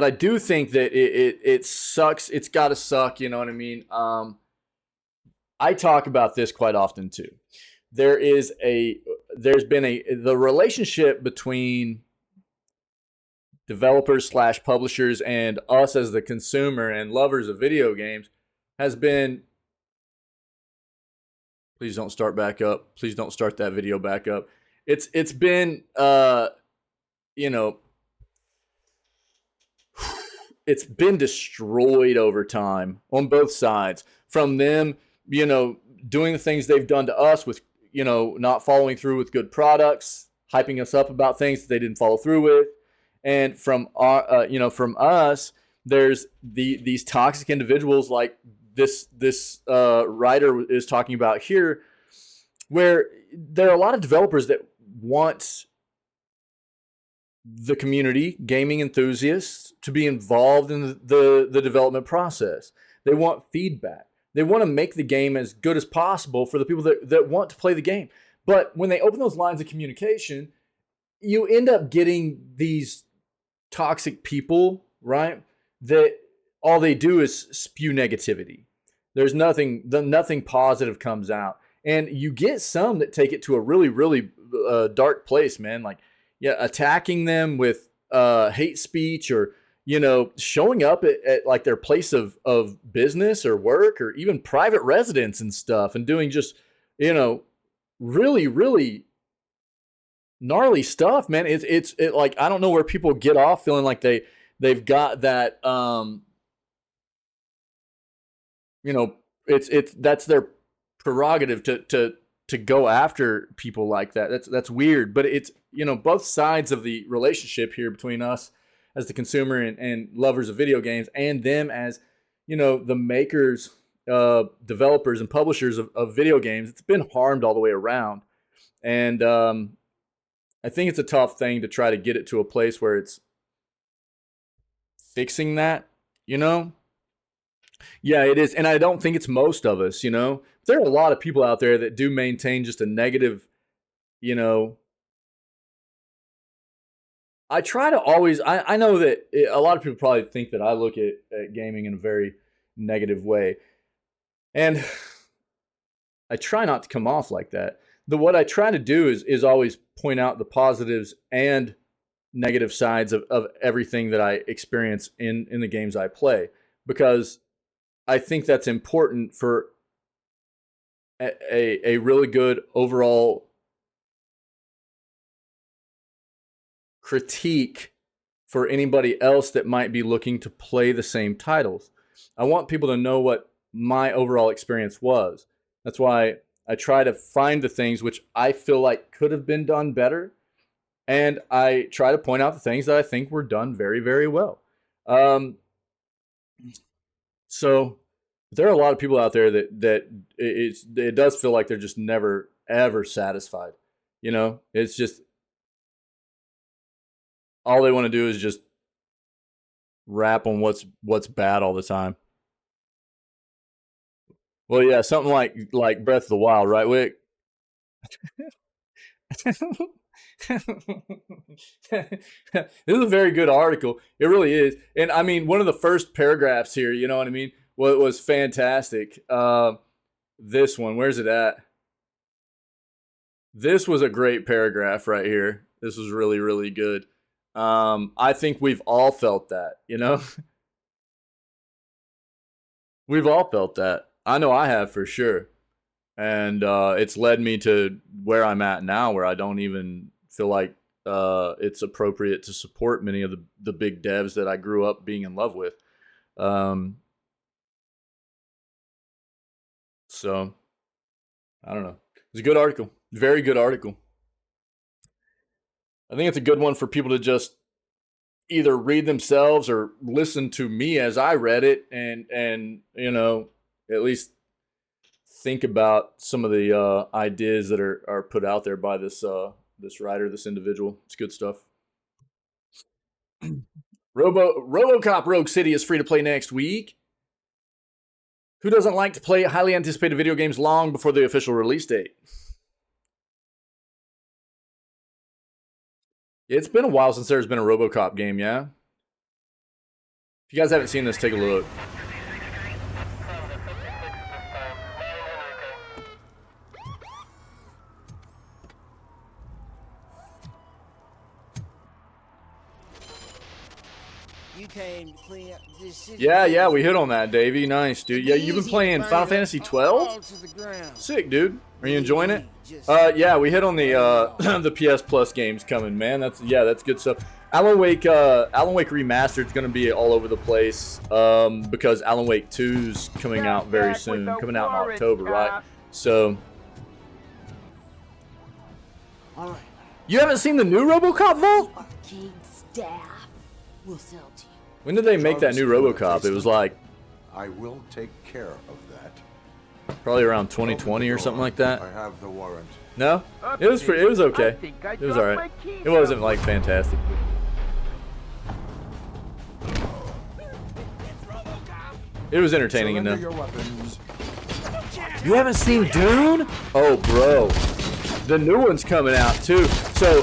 I do think that it sucks. It's got to suck, you know what I mean? I talk about this quite often too. The relationship between developers / publishers and us as the consumer and lovers of video games has been Please don't start back up. Please don't start that video back up. It's been you know, it's been destroyed over time on both sides. From them, you know, doing the things they've done to us with, you know, not following through with good products, hyping us up about things that they didn't follow through with, and from our, you know, from us, there's these toxic individuals like this writer is talking about here, where there are a lot of developers that want the community, gaming enthusiasts, to be involved in the development process. They want feedback. They want to make the game as good as possible for the people that want to play the game. But when they open those lines of communication, you end up getting these toxic people, right? That all they do is spew negativity. There's nothing positive comes out. And you get some that take it to a really, really dark place, man. Like, yeah, attacking them with hate speech, or, you know, showing up at like their place of business or work or even private residence and stuff, and doing just, you know, really, really gnarly stuff, man. It's like, I don't know where people get off feeling like they've got that, you know, that's their prerogative to go after people like that. That's weird. But it's, you know, both sides of the relationship here between us as the consumer and lovers of video games, and them as, you know, the makers, developers and publishers of video games. It's been harmed all the way around. And I think it's a tough thing to try to get it to a place where it's fixing that, you know? Yeah, it is. And I don't think it's most of us, you know? There are a lot of people out there that do maintain just a negative, you know. I try to always, I know that a lot of people probably think that I look at gaming in a very negative way. And I try not to come off like that. What I try to do is always point out the positives and negative sides of everything that I experience in the games I play, because I think that's important for a really good overall critique for anybody else that might be looking to play the same titles. I want people to know what my overall experience was. That's why I try to find the things which I feel like could have been done better, and I try to point out the things that I think were done very, very well. So there are a lot of people out there that it does feel like they're just never, ever satisfied. You know, it's just, all they want to do is just rap on what's bad all the time. Well, yeah, something like Breath of the Wild, right, Wick? This is a very good article. It really is. And I mean, one of the first paragraphs here, you know what I mean, was fantastic. This one, where's it at? This was a great paragraph right here. This was really, really good. I think we've all felt that, you know? We've all felt that. I know I have, for sure. And it's led me to where I'm at now, where I don't even feel like it's appropriate to support many of the big devs that I grew up being in love with. So, I don't know. It's a good article. Very good article. I think it's a good one for people to just either read themselves or listen to me as I read it, and you know, at least think about some of the ideas that are put out there by this writer, this individual. It's good stuff. RoboCop Rogue City is free to play next week. Who doesn't like to play highly anticipated video games long before the official release date? It's been a while since there's been a RoboCop game, yeah? If you guys haven't seen this, take a look. You came to clean up this city. Yeah, we hit on that, Davey. Nice, dude. Yeah, you've been playing Final Fantasy 12? Sick, dude. Are you enjoying it? Yeah, we hit on the the PS Plus games coming, man. That's good stuff. Alan Wake Remastered is going to be all over the place because Alan Wake 2's coming out very soon, coming out in October, right? So, you haven't seen the new RoboCop Vault? Arcade staff will sell to you. When did they make that new RoboCop? It was like I will take care of that. probably around 2020 or something like that. I have the warrant. No, it was okay. It was all right. It wasn't like fantastic. It was entertaining enough. Surrender your weapons. You haven't seen Dune? Oh, bro. The new one's coming out, too. So,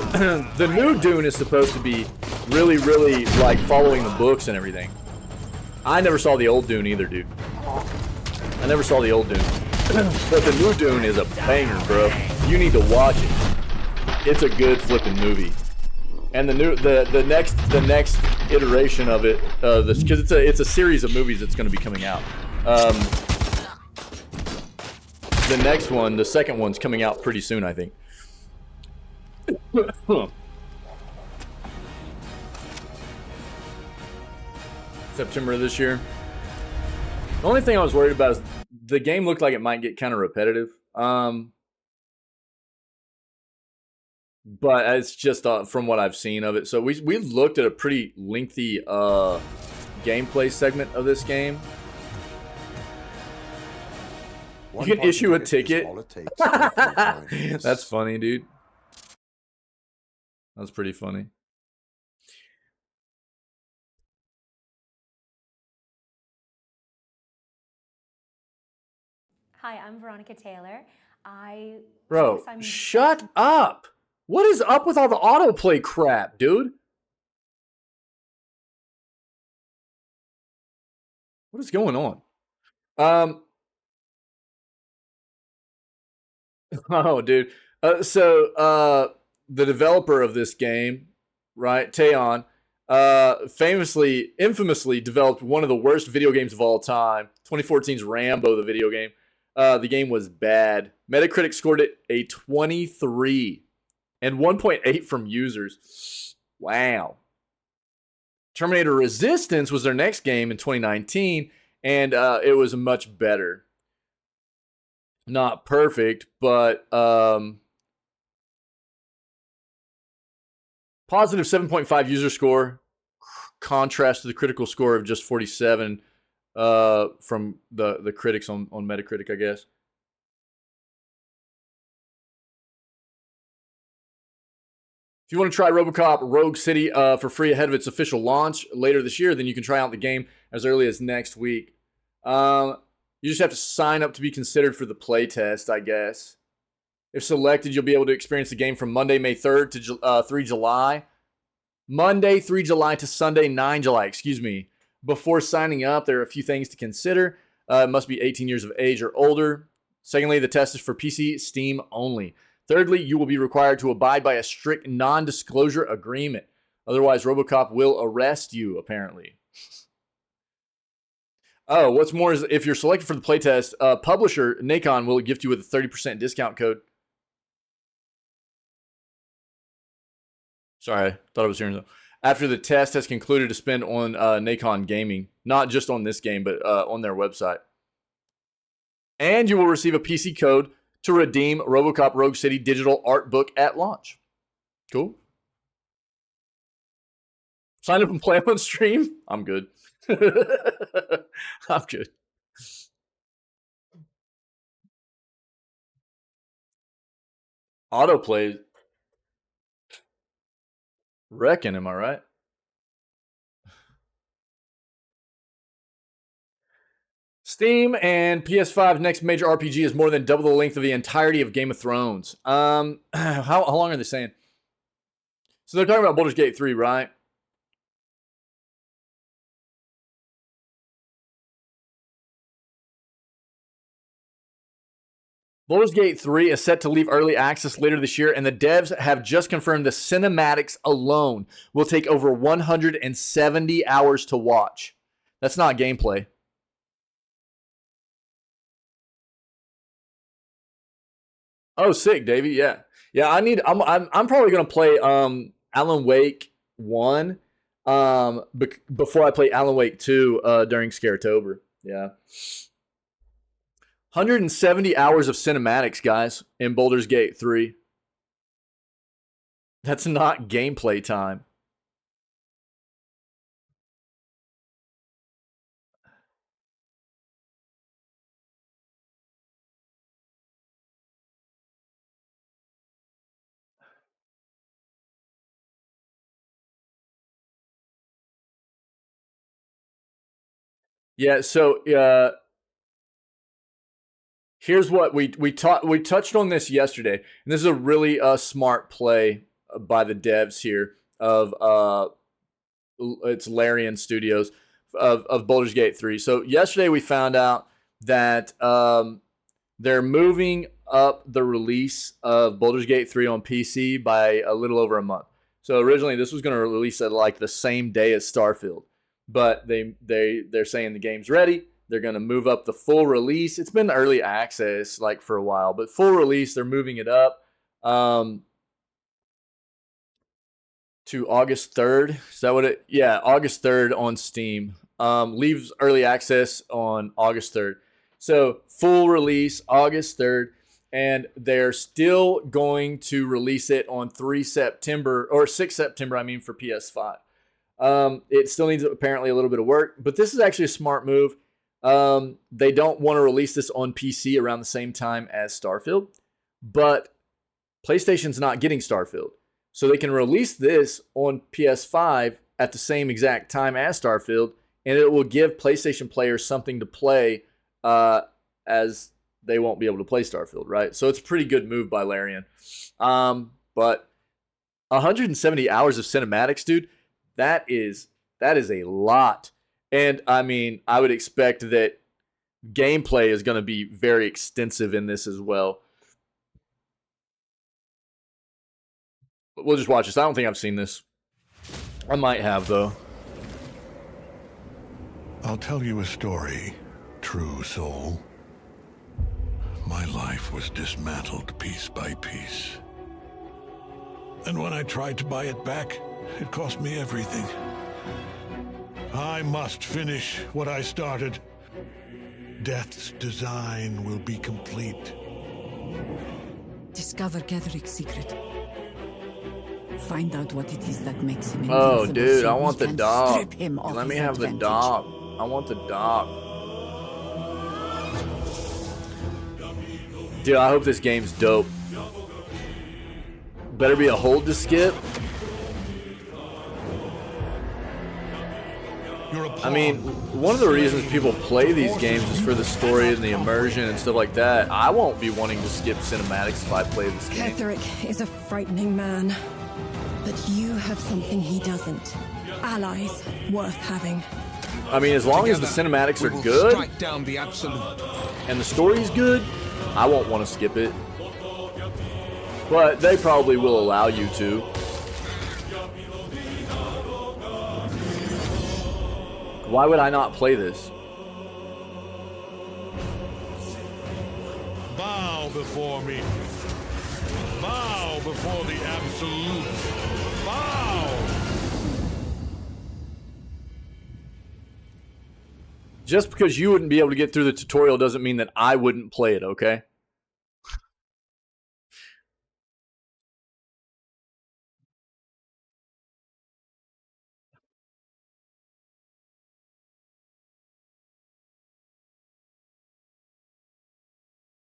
the new Dune is supposed to be really, really, like, following the books and everything. I never saw the old Dune either, dude. I never saw the old Dune. But the new Dune is a banger, bro. You need to watch it. It's a good flipping movie. And the next iteration of it, because it's a series of movies that's going to be coming out. The next one, the second one's coming out pretty soon, I think. September of this year. The only thing I was worried about is the game looked like it might get kind of repetitive. But it's just from what I've seen of it. So we looked at a pretty lengthy gameplay segment of this game. You can issue a ticket. That's funny, dude. That's pretty funny. Hi, I'm Veronica Taylor. Bro, shut up. What is up with all the autoplay crap, dude? What is going on? Oh, dude. The developer of this game, right, Teon, infamously developed one of the worst video games of all time, 2014's Rambo, the video game. The game was bad. Metacritic scored it a 23 and 1.8 from users. Wow. Terminator Resistance was their next game in 2019, and it was much better. Not perfect, but positive 7.5 user score, contrast to the critical score of just 47 from the critics on Metacritic, I guess. If you want to try RoboCop Rogue City for free ahead of its official launch later this year, then you can try out the game as early as next week. You just have to sign up to be considered for the playtest, I guess. If selected, you'll be able to experience the game from Monday, May 3rd to 3 July. Monday, 3 July to Sunday, 9 July, excuse me. Before signing up, there are a few things to consider. It must be 18 years of age or older. Secondly, the test is for PC, Steam only. Thirdly, you will be required to abide by a strict non-disclosure agreement. Otherwise, RoboCop will arrest you, apparently. Oh, what's more is if you're selected for the playtest, publisher Nacon will gift you with a 30% discount code. Sorry, I thought I was hearing that. After the test has concluded to spend on Nacon Gaming, not just on this game, but on their website. And you will receive a PC code to redeem RoboCop Rogue City digital art book at launch. Cool. Sign up and play on stream. I'm good. I'm good. Autoplay. Reckon, am I right? Steam and PS5's next major RPG is more than double the length of the entirety of Game of Thrones. How long are they saying? So they're talking about Baldur's Gate 3, right? Baldur's Gate 3 is set to leave early access later this year, and the devs have just confirmed the cinematics alone will take over 170 hours to watch. That's not gameplay. Oh, sick, Davey. Yeah. Yeah, I'm probably going to play Alan Wake 1 before I play Alan Wake 2 during Scaretober. Yeah. 170 hours of cinematics, guys, in Baldur's Gate 3. That's not gameplay time. Yeah, so here's what we touched on this yesterday, and this is a really smart play by the devs here of it's Larian Studios of Baldur's Gate 3. So yesterday we found out that they're moving up the release of Baldur's Gate 3 on PC by a little over a month. So originally this was going to release at like the same day as Starfield, but they're saying the game's ready. They're going to move up the full release. It's been early access like for a while, but full release, they're moving it up to August 3rd. Is that what it? Yeah, August 3rd on Steam. Leaves early access on August 3rd. So full release August 3rd, and they're still going to release it on 6 September for PS5. It still needs apparently a little bit of work, but this is actually a smart move. They don't want to release this on PC around the same time as Starfield, but PlayStation's not getting Starfield. So they can release this on PS5 at the same exact time as Starfield, and it will give PlayStation players something to play as they won't be able to play Starfield, right? So it's a pretty good move by Larian. But 170 hours of cinematics, dude, that is a lot. And I mean, I would expect that gameplay is going to be very extensive in this as well. We'll just watch this. I don't think I've seen this. I might have, though. I'll tell you a story, true soul. My life was dismantled piece by piece. And when I tried to buy it back, it cost me everything. I must finish what I started. Death's design will be complete. Discover Gedric's secret. Find out what it is that makes him invincible. Oh, dude, so I want the dog. Let me have the dog. I want the dog. Dude, I hope this game's dope. Better be a hold to skip. I mean, one of the reasons people play these games is for the story and the immersion and stuff like that. I won't be wanting to skip cinematics if I play this game. Gedric is a frightening man, but you have something he doesn't. Allies worth having. I mean, as long as the cinematics are good and the story's good, I won't want to skip it. But they probably will allow you to. Why would I not play this? Bow before me. Bow before the absolute. Bow! Just because you wouldn't be able to get through the tutorial doesn't mean that I wouldn't play it, okay?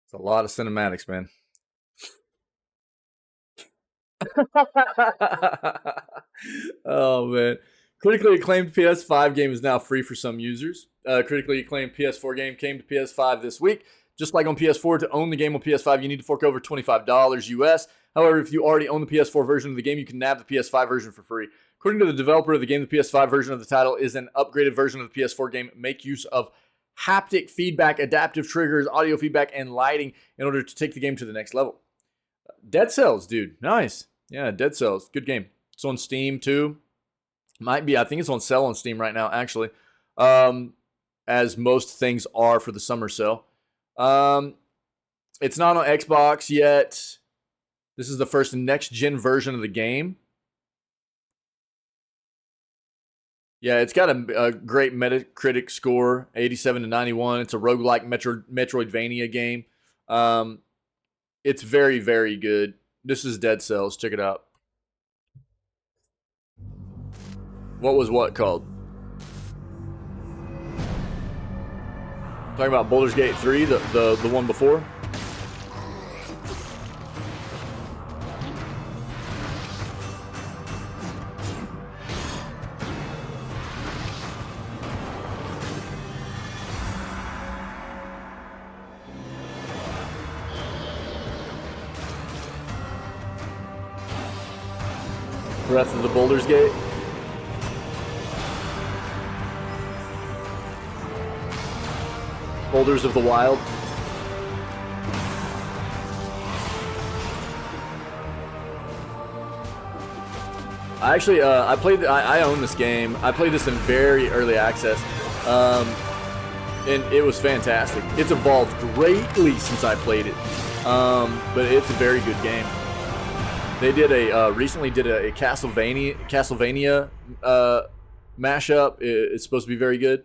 It's a lot of cinematics, man. Oh, man. Critically acclaimed PS5 game is now free for some users. Critically acclaimed PS4 game came to PS5 this week. Just like on PS4, to own the game on PS5, you need to fork over $25 US. However, if you already own the PS4 version of the game, you can nab the PS5 version for free. According to the developer of the game, the PS5 version of the title is an upgraded version of the PS4 game. Make use of haptic feedback, adaptive triggers, audio feedback, and lighting in order to take the game to the next level. Dead Cells, dude. Nice. Yeah, Dead Cells. Good game. It's on Steam, too. Might be. I think it's on sale on Steam right now, actually. As most things are for the summer sale. It's not on Xbox yet. This is the first next-gen version of the game. Yeah, it's got a great Metacritic score, 87 to 91. It's a roguelike Metroidvania game. It's very, very good. This is Dead Cells. Check it out. What was what called? Talking about Baldur's Gate 3, the one before? Breath of the Baldur's Gate. Boulders of the Wild. I actually, I own this game. I played this in very early access. And it was fantastic. It's evolved greatly since I played it. But it's a very good game. They did recently did a Castlevania mashup. It's supposed to be very good.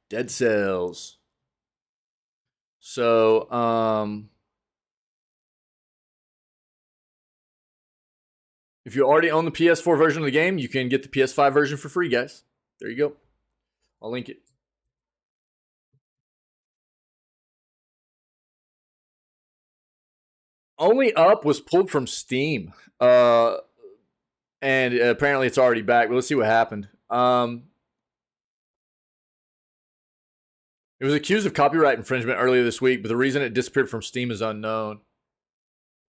Dead Cells. So, if you already own the PS4 version of the game, you can get the PS5 version for free, guys. There you go. I'll link it. Only Up was pulled from Steam. And apparently it's already back. But let's see what happened. It was accused of copyright infringement earlier this week, but the reason it disappeared from Steam is unknown.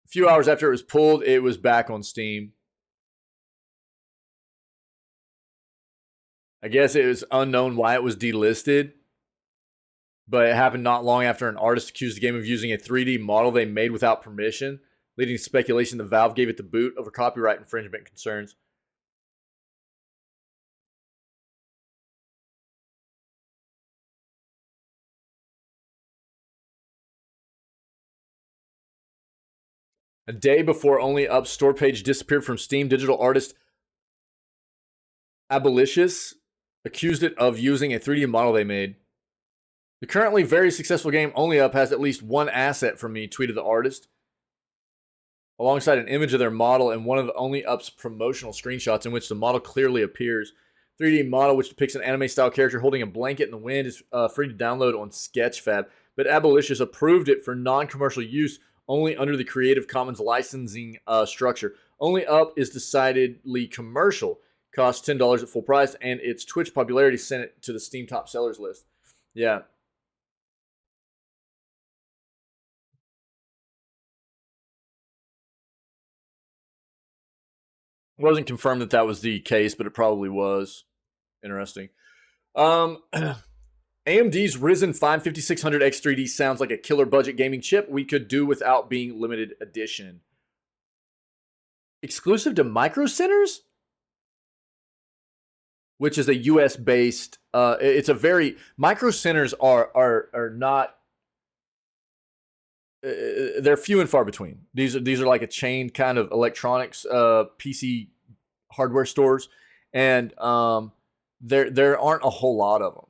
A few hours after it was pulled, it was back on Steam. I guess it was unknown why it was delisted, but it happened not long after an artist accused the game of using a 3D model they made without permission, leading to speculation that Valve gave it the boot over copyright infringement concerns. A day before Only Up's store page disappeared from Steam, digital artist Abolitious accused it of using a 3D model they made. The currently very successful game Only Up has at least one asset from me, tweeted the artist, alongside an image of their model and one of the Only Up's promotional screenshots in which the model clearly appears. 3D model, which depicts an anime-style character holding a blanket in the wind, is free to download on Sketchfab, but Abolitious approved it for non-commercial use only under the Creative Commons licensing structure. Only Up is decidedly commercial, costs $10 at full price, and its Twitch popularity sent it to the Steam top sellers list. Yeah. It wasn't confirmed that that was the case, but it probably was. Interesting. AMD's Ryzen 5 5600X3D sounds like a killer budget gaming chip we could do without being limited edition. Exclusive to Micro Centers? Which is a US based, it's a very, Micro Centers are not, they're few and far between. These are like a chain kind of electronics PC hardware stores, and there aren't a whole lot of them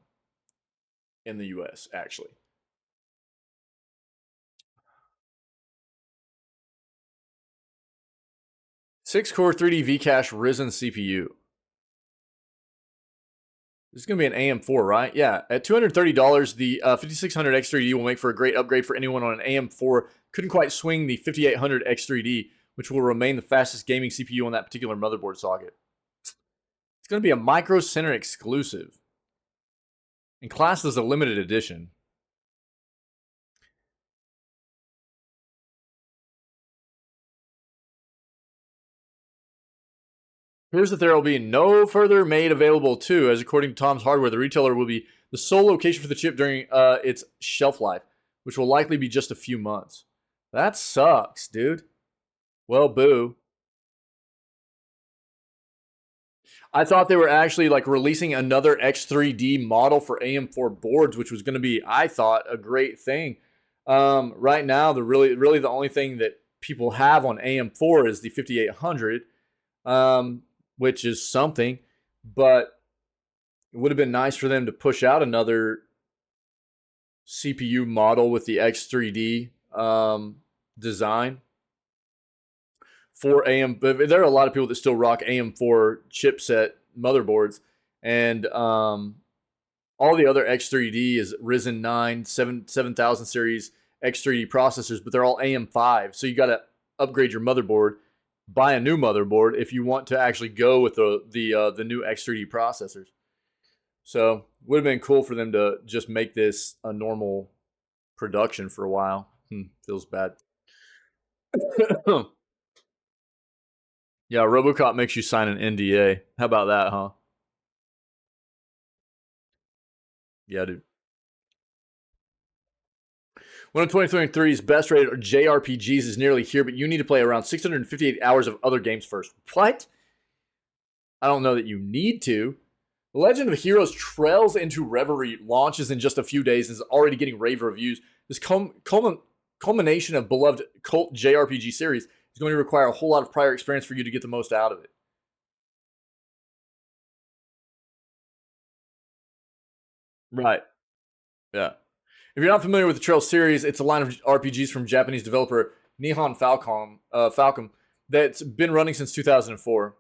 in the US, actually. Six-core 3D V-Cache Ryzen CPU. This is going to be an AM4, right? Yeah. At $230, the 5600X3D will make for a great upgrade for anyone on an AM4. Couldn't quite swing the 5800X3D, which will remain the fastest gaming CPU on that particular motherboard socket. It's going to be a Micro Center exclusive, and classed as a limited edition. Here's that there will be no further made available too, as according to Tom's Hardware, the retailer will be the sole location for the chip during its shelf life, which will likely be just a few months. That sucks, dude. Well, boo. I thought they were actually like releasing another X3D model for AM4 boards, which was going to be, I thought, a great thing. Right now, the really the only thing that people have on AM4 is the 5800, which is something, but it would have been nice for them to push out another CPU model with the X3D design for AM. There are a lot of people that still rock AM4 chipset motherboards, and all the other X3D is Ryzen 9 7000 series X3D processors, but they're all AM5. So you got to upgrade your motherboard, buy a new motherboard if you want to actually go with the new X3D processors. So would have been cool for them to just make this a normal production for a while. Feels bad. Yeah, RoboCop makes you sign an NDA. How about that, huh? Yeah, dude. One of 2023's best rated JRPGs is nearly here, but you need to play around 658 hours of other games first. What? I don't know that you need to. The Legend of Heroes Trails into Reverie launches in just a few days and is already getting rave reviews. This culmination of beloved cult JRPG series is going to require a whole lot of prior experience for you to get the most out of it. Right. Yeah. If you're not familiar with the Trails series, it's a line of RPGs from Japanese developer Nihon Falcom that's been running since 2004.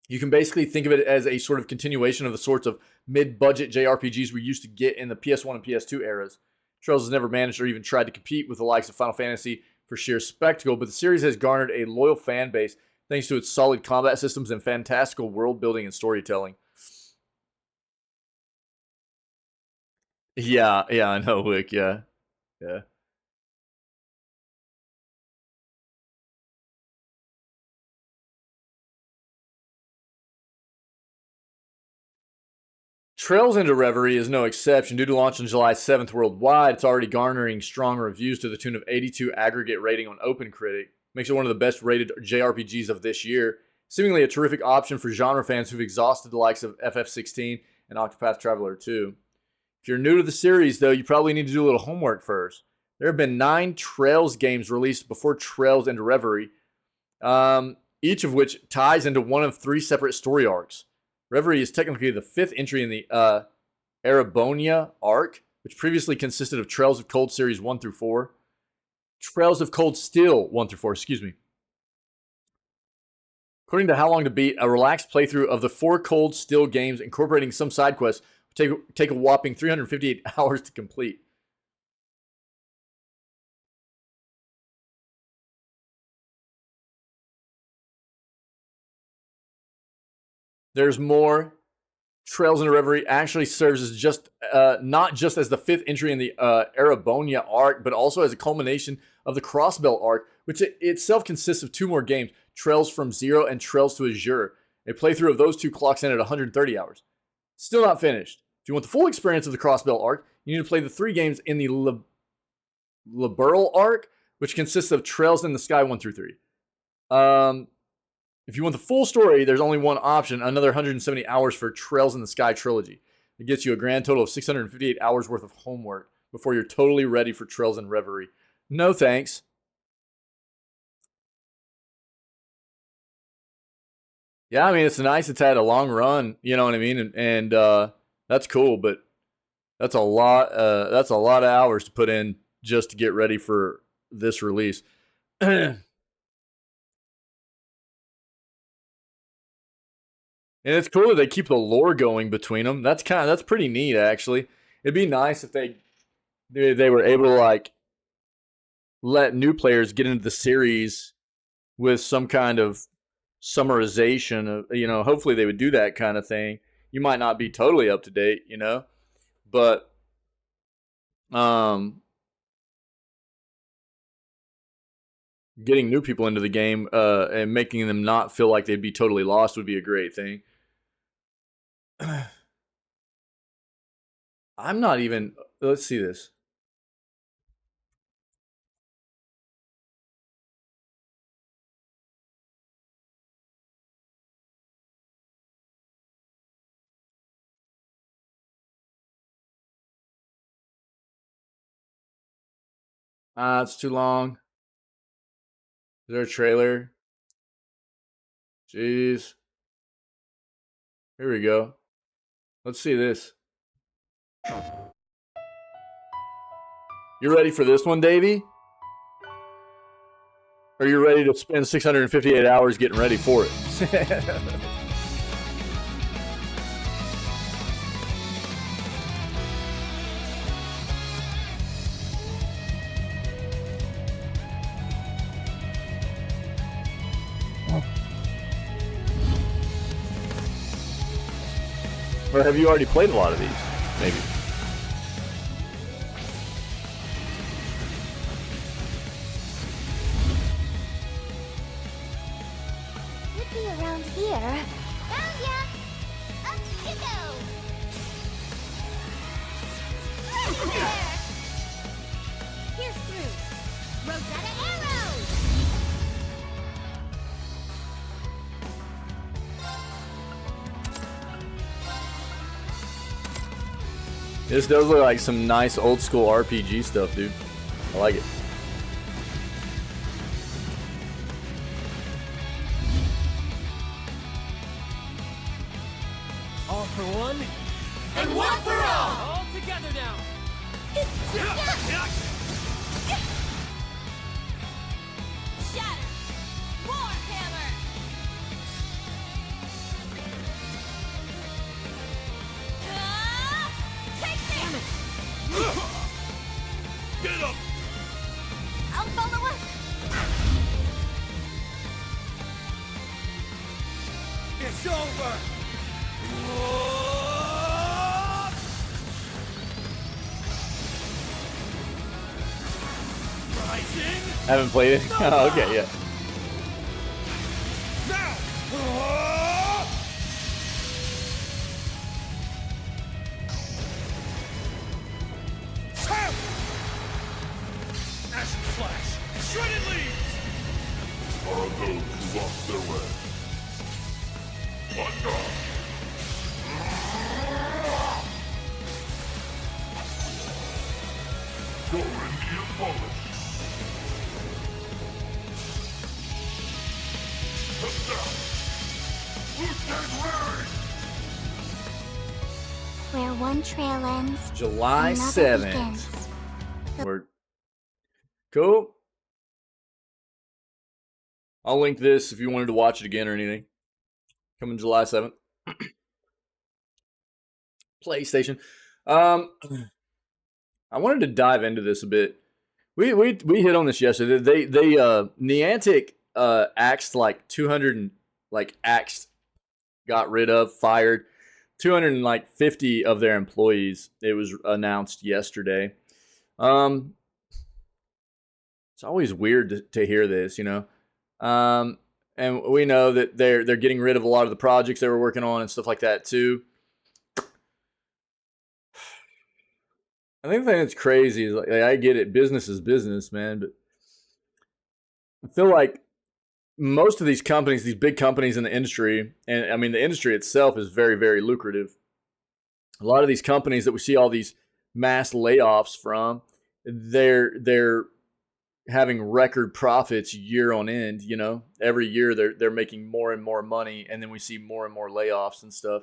You can basically think of it as a sort of continuation of the sorts of mid-budget JRPGs we used to get in the PS1 and PS2 eras. Trails has never managed or even tried to compete with the likes of Final Fantasy for sheer spectacle, but the series has garnered a loyal fan base thanks to its solid combat systems and fantastical world building and storytelling. Yeah, I know, Wick, yeah. Trails into Reverie is no exception. Due to launch on July 7th worldwide, it's already garnering strong reviews to the tune of 82 aggregate rating on OpenCritic. Makes it one of the best rated JRPGs of this year. Seemingly a terrific option for genre fans who've exhausted the likes of FF16 and Octopath Traveler 2. If you're new to the series, though, you probably need to do a little homework first. There have been 9 Trails games released before Trails into Reverie, each of which ties into one of 3 separate story arcs. Reverie is technically the 5th entry in the Erebonia arc, which previously consisted of Trails of Cold Series 1 through 4. Trails of Cold Steel 1 through 4, excuse me. According to How Long to Beat, a relaxed playthrough of the 4 Cold Steel games incorporating some side quests will take a whopping 358 hours to complete. There's more. Trails into Reverie actually serves as just not just as the 5th entry in the Erebonia arc, but also as a culmination of the Crossbell arc, which itself consists of 2 more games, Trails from Zero and Trails to Azure. A playthrough of those 2 clocks in at 130 hours. Still not finished. If you want the full experience of the Crossbell arc, you need to play the 3 games in the Liberal arc, which consists of Trails in the Sky 1 through 3. If you want the full story, there's only one option, another 170 hours for Trails in the Sky trilogy. It gets you a grand total of 658 hours worth of homework before you're totally ready for Trails in Reverie. No thanks. Yeah, I mean, it's nice it's had a long run, you know what I mean? And that's cool, but that's a lot of hours to put in just to get ready for this release. And it's cool that they keep the lore going between them. That's pretty neat, actually. It'd be nice if they were able to like let new players get into the series with some kind of summarization of, hopefully they would do that kind of thing. You might not be totally up to date, but getting new people into the game and making them not feel like they'd be totally lost would be a great thing. I'm not even. Let's see this. It's too long. Is there a trailer? Jeez. Here we go. Let's see this. You ready for this one, Davey? Or you ready to spend 658 hours getting ready for it? Or have you already played a lot of these? Maybe. Could be around here. Found ya! Up you go! There! Pierce through! Rosetta arrows! This does look like some nice old school RPG stuff, dude. I like it. All for one, and one for all! All together now! Shatter! Warhammer! Take this! Get up! I'll follow up! It's over! Rising! Haven't played it? Oh, okay, yeah. Action flash! Shredded leaves! Are those who lost their way? Go and be abolished. Where one trail ends, July another 7th. begins. Word. Cool. I'll link this if you wanted to watch it again or anything. Coming July 7th. PlayStation. I wanted to dive into this a bit. We hit on this yesterday. They Niantic axed like 200 and like axed, got rid of, fired 250 of their employees. It was announced yesterday. It's always weird to hear this, you know. And we know that they're getting rid of a lot of the projects they were working on and stuff like that too. I think the thing that's crazy is like I get it, business is business, man, but I feel like most of these companies, these big companies in the industry, and I mean the industry itself is very, very lucrative. A lot of these companies that we see all these mass layoffs from, they're having record profits year on end. You know, every year they're making more and more money, and then we see more and more layoffs and stuff.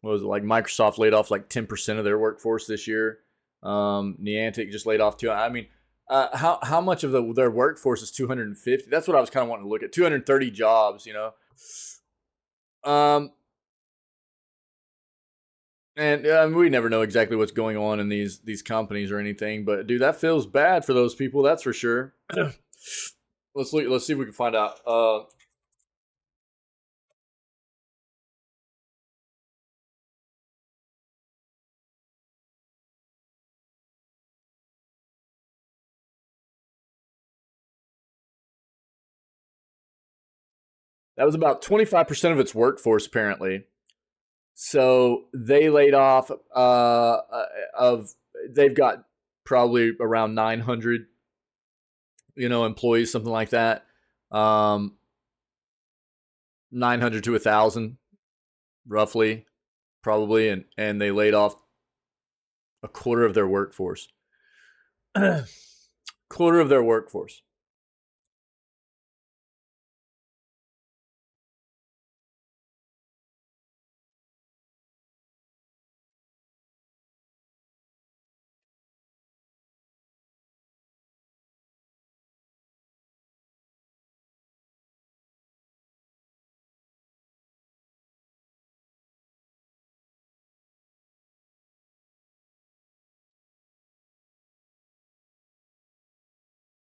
What was it, like Microsoft laid off like 10% of their workforce this year. Niantic just laid off 2. I mean, how much of their workforce is 250? That's what I was kind of wanting to look at. 230 jobs, you know. And we never know exactly what's going on in these companies or anything, but dude, that feels bad for those people. That's for sure. Let's see if we can find out. That was about 25% of its workforce, apparently. So they laid off they've got probably around 900, employees, something like that. 900 to 1,000, roughly, probably, and they laid off a quarter of their workforce. Quarter of their workforce.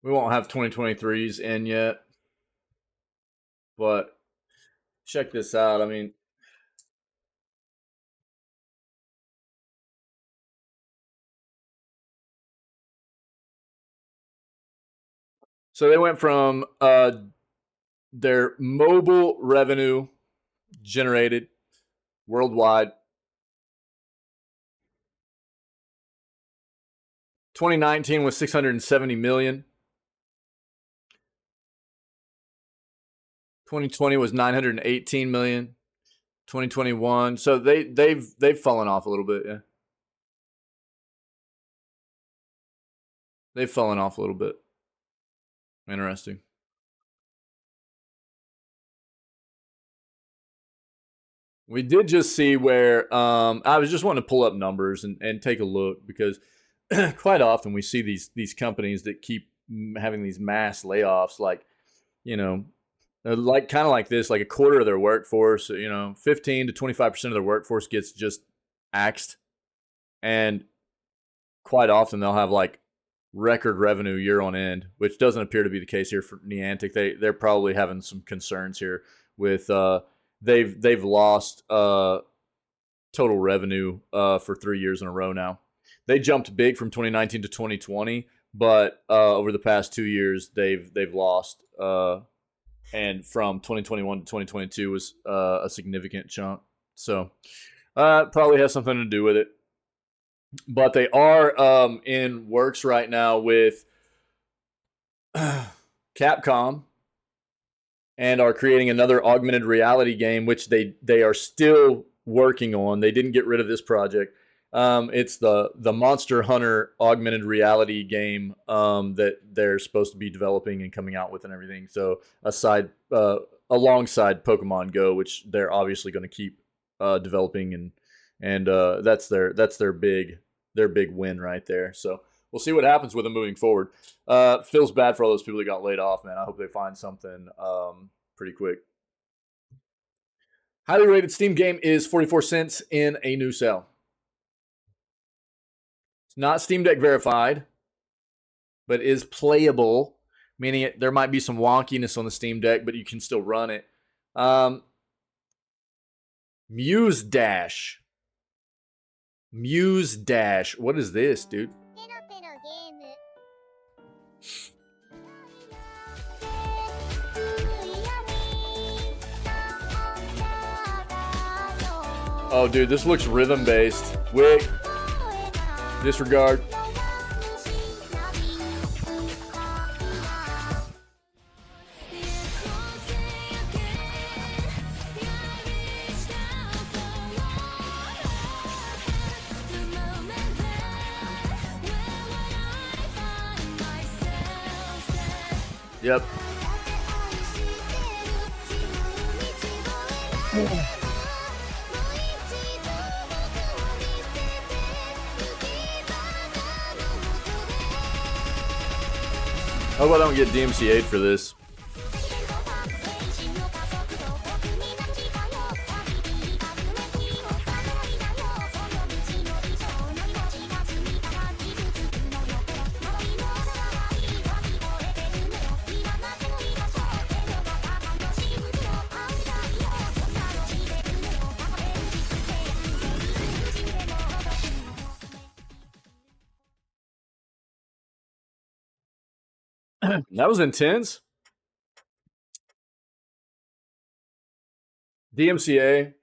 We won't have 2023s in yet, but check this out. I mean, so they went from their mobile revenue generated worldwide 2019 was 670 million. 2020 was 918 million. 2021, so they've fallen off a little bit, yeah. They've fallen off a little bit. Interesting. We did just see where I was just wanting to pull up numbers and take a look, because quite often we see these companies that keep having these mass layoffs, like, like kind of like this, like a quarter of their workforce, 15 to 25% of their workforce gets just axed. And quite often they'll have like record revenue year on end, which doesn't appear to be the case here for Niantic. They're probably having some concerns here with they've lost total revenue for 3 years in a row now. They jumped big from 2019 to 2020, but over the past 2 years they've lost, and from 2021 to 2022 was a significant chunk. So probably has something to do with it. But they are in works right now with Capcom, and are creating another augmented reality game, which they are still working on. They didn't get rid of this project. It's the Monster Hunter augmented reality game that they're supposed to be developing and coming out with and everything. So alongside Pokemon Go, which they're obviously going to keep developing, and that's their big win right there. So we'll see what happens with them moving forward. Feels bad for all those people that got laid off, man. I hope they find something pretty quick. Highly rated Steam game is 44 cents in a new sale. It's not Steam Deck verified, but is playable, meaning there might be some wonkiness on the Steam Deck, but you can still run it. Muse Dash. What is this, dude? Oh, dude, this looks rhythm-based. Wait. Disregard. Yep. I hope I don't get DMCA'd for this. That was intense. DMCA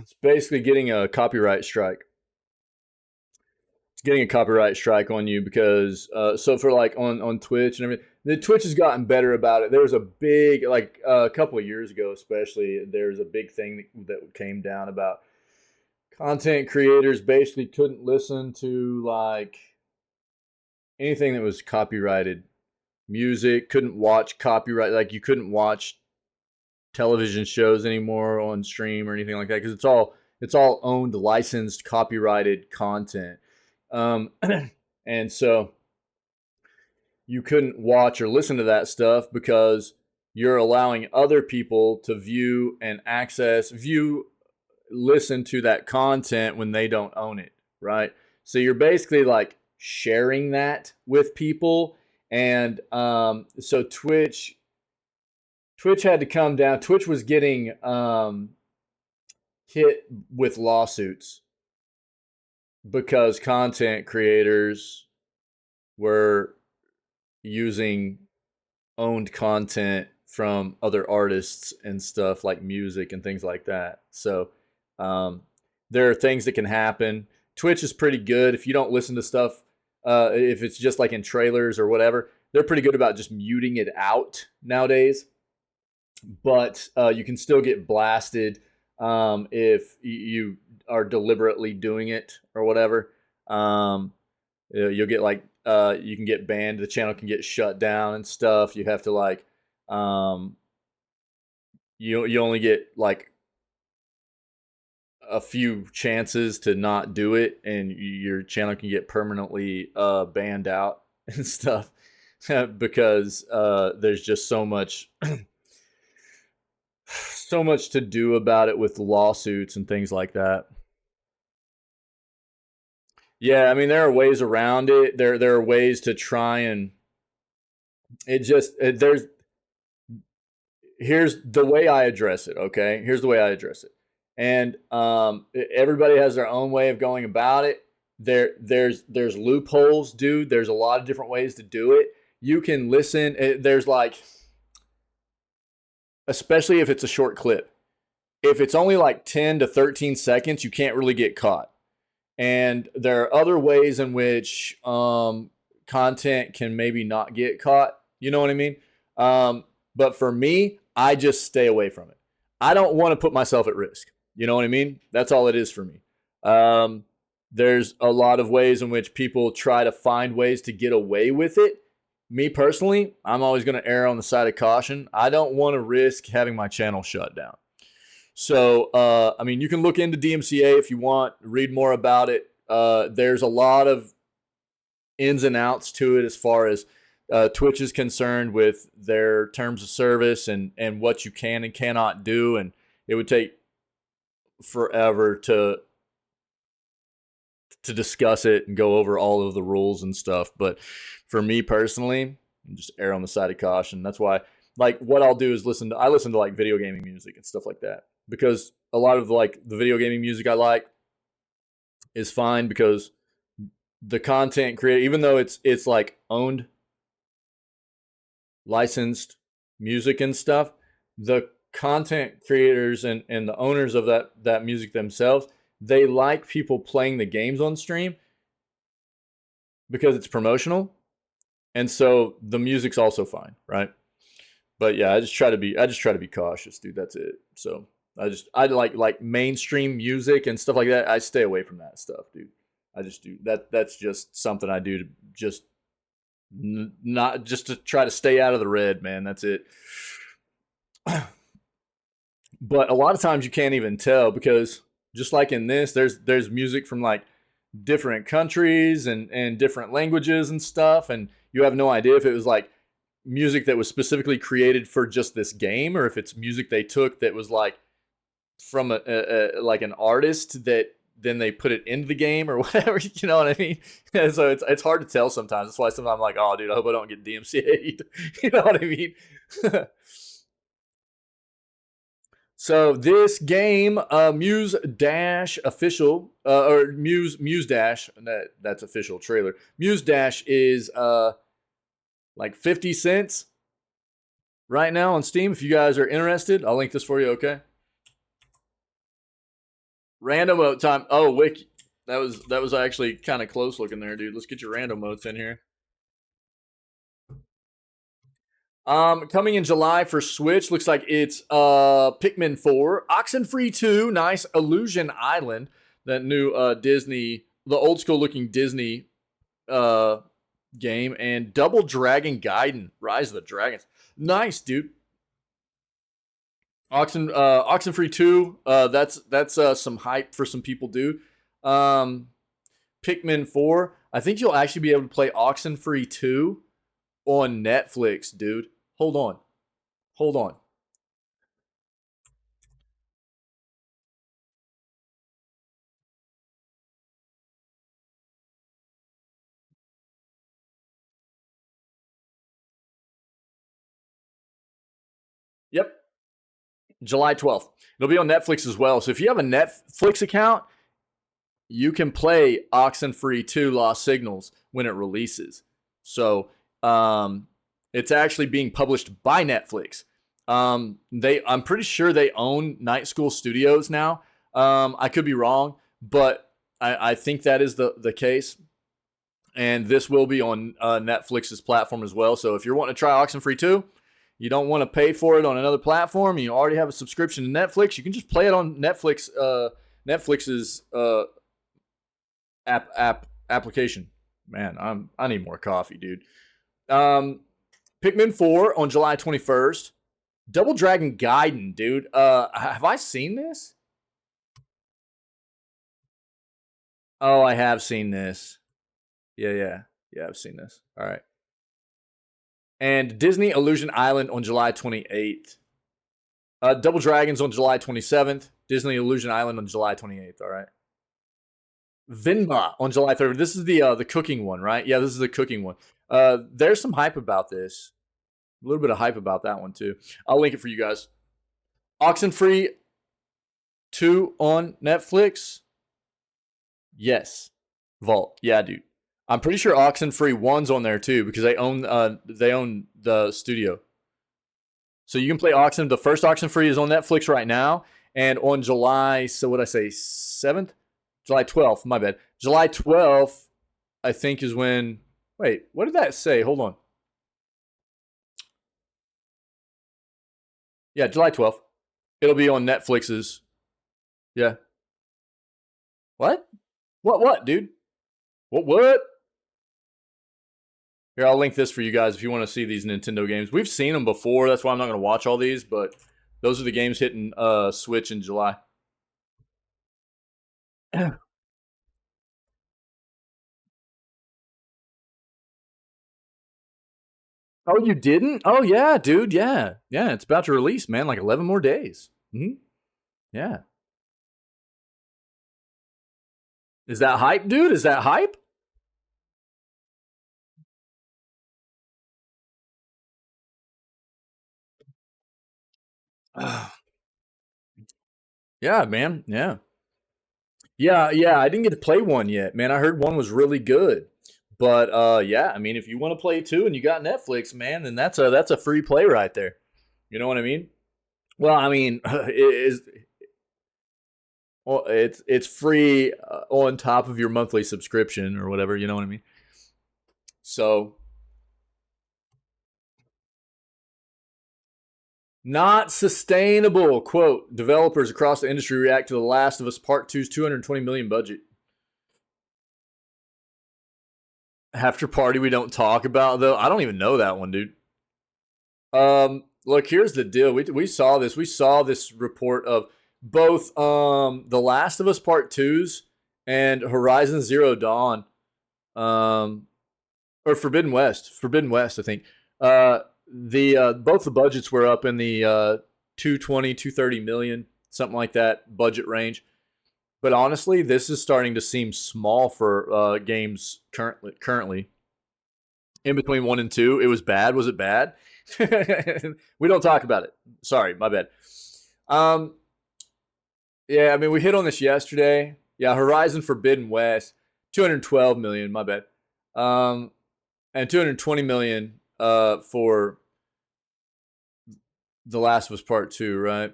is basically getting a copyright strike. It's getting a copyright strike on you because so for like on Twitch and everything, the Twitch has gotten better about it. There was a big, like a couple of years ago especially, there was a big thing that came down about content creators basically couldn't listen to like anything that was copyrighted music, couldn't watch copyright, like you couldn't watch television shows anymore on stream or anything like that because it's all owned, licensed, copyrighted content. And so you couldn't watch or listen to that stuff because you're allowing other people to view and listen to that content when they don't own it, right? So you're basically like sharing that with people. And so Twitch had to come down. Twitch was getting hit with lawsuits because content creators were using owned content from other artists and stuff like music and things like that. So there are things that can happen. Twitch is pretty good if you don't listen to stuff. If it's just like in trailers or whatever, they're pretty good about just muting it out nowadays. But you can still get blasted if you are deliberately doing it or whatever. You'll get like you can get banned. The channel can get shut down and stuff. You have to like you only get like a few chances to not do it, and your channel can get permanently banned out and stuff because there's just so much to do about it with lawsuits and things like that. Yeah, I mean there are ways around it. There are ways to try and here's the way I address it, okay? Here's the way I address it. And everybody has their own way of going about it. There's loopholes, dude. There's a lot of different ways to do it. You can listen. There's like, especially if it's a short clip. If it's only like 10 to 13 seconds, you can't really get caught. And there are other ways in which content can maybe not get caught. You know what I mean? But for me, I just stay away from it. I don't want to put myself at risk. You know what I mean? That's all it is for me. There's a lot of ways in which people try to find ways to get away with it. Me personally, I'm always going to err on the side of caution. I don't want to risk having my channel shut down. So, I mean, you can look into DMCA if you want, read more about it. There's a lot of ins and outs to it as far as Twitch is concerned with their terms of service and what you can and cannot do. And it would take forever to discuss it and go over all of the rules and stuff. But for me personally, just err on the side of caution. That's why, like, what I'll do is listen to like video gaming music and stuff like that, because a lot of like the video gaming music I like is fine because the content creator, even though it's like owned, licensed music and stuff, the content creators and the owners of that music themselves, they like people playing the games on stream because it's promotional, and so the music's also fine, right? But yeah, I just try to be cautious, dude. That's it. So I like mainstream music and stuff like that. I stay away from that stuff, dude. I just do that. That's just something I do to just not just to try to stay out of the red, man. That's it. But a lot of times you can't even tell, because just like in this, there's music from like different countries and different languages and stuff, and you have no idea if it was like music that was specifically created for just this game, or if it's music they took that was like from like an artist that then they put it into the game or whatever. You know what I mean? And so it's hard to tell sometimes. That's why sometimes I'm like, oh, dude, I hope I don't get DMCA'd. You know what I mean? So this game, Muse Dash official, or Muse Dash, that's official trailer. Muse Dash is like 50 cents right now on Steam. If you guys are interested, I'll link this for you, okay? Random mode time. Oh, Wiki. That was actually kind of close looking there, dude. Let's get your random modes in here. Coming in July for Switch, looks like it's Pikmin 4, Oxenfree 2, nice, Illusion Island, that new Disney, the old school looking Disney game, and Double Dragon Gaiden, Rise of the Dragons. Nice, dude. Oxenfree 2, that's some hype for some people, dude. Pikmin 4, I think you'll actually be able to play Oxenfree 2 on Netflix, dude. Hold on. Yep. July 12th. It'll be on Netflix as well. So if you have a Netflix account, you can play Oxenfree 2 Lost Signals when it releases. So it's actually being published by Netflix. I'm pretty sure they own Night School Studios now. I could be wrong, but I think that is the case. And this will be on Netflix's platform as well. So if you're wanting to try Oxenfree 2, you don't want to pay for it on another platform, you already have a subscription to Netflix, you can just play it on Netflix, Netflix's application. Man, I need more coffee, dude. Pikmin 4 on July 21st. Double Dragon Gaiden, dude. Have I seen this? Oh, I have seen this. Yeah, I've seen this. All right. And Disney Illusion Island on July 28th. Double Dragons on July 27th. Disney Illusion Island on July 28th. All right. Vinba on July 3rd. This is the cooking one, right? Yeah, this is the cooking one. There's some hype about this. A little bit of hype about that one too. I'll link it for you guys. Oxenfree 2 on Netflix. Yes. Vault. Yeah, dude. I'm pretty sure Oxenfree 1's on there too because they own the studio. So you can play Oxen. The first Oxenfree is on Netflix right now, and on July, so what I say, 7th? July 12th, my bad. July 12th, I think is when, wait, what did that say? Hold on. Yeah, July 12th. It'll be on Netflix's. Yeah. What? What, dude? What? Here, I'll link this for you guys if you want to see these Nintendo games. We've seen them before. That's why I'm not going to watch all these, but those are the games hitting Switch in July. Oh, you didn't? Oh, yeah, dude. Yeah. Yeah, it's about to release, man. Like 11 more days. Yeah. Is that hype, dude? Is that hype? Yeah, man. Yeah. Yeah, I didn't get to play one yet, man. I heard one was really good. But yeah, I mean, if you want to play 2 and you got Netflix, man, then that's a free play right there. You know what I mean? Well, I mean, it's free on top of your monthly subscription or whatever, you know what I mean? So not sustainable. Quote, developers across the industry react to The Last of Us Part 2's $220 million budget. After Party we don't talk about, though. I don't even know that one, dude. Look, here's the deal. We saw this. We saw this report of both The Last of Us Part 2's and Horizon Zero Dawn. Or Forbidden West, I think. Both the budgets were up in the 220, 230 million, something like that budget range. But honestly, this is starting to seem small for games currently. In between 1 and 2, it was bad. Was it bad? We don't talk about it. Sorry, my bad. Yeah, I mean, we hit on this yesterday. Yeah, Horizon Forbidden West, 212 million, my bad. And 220 million for The Last of Us Part 2, right?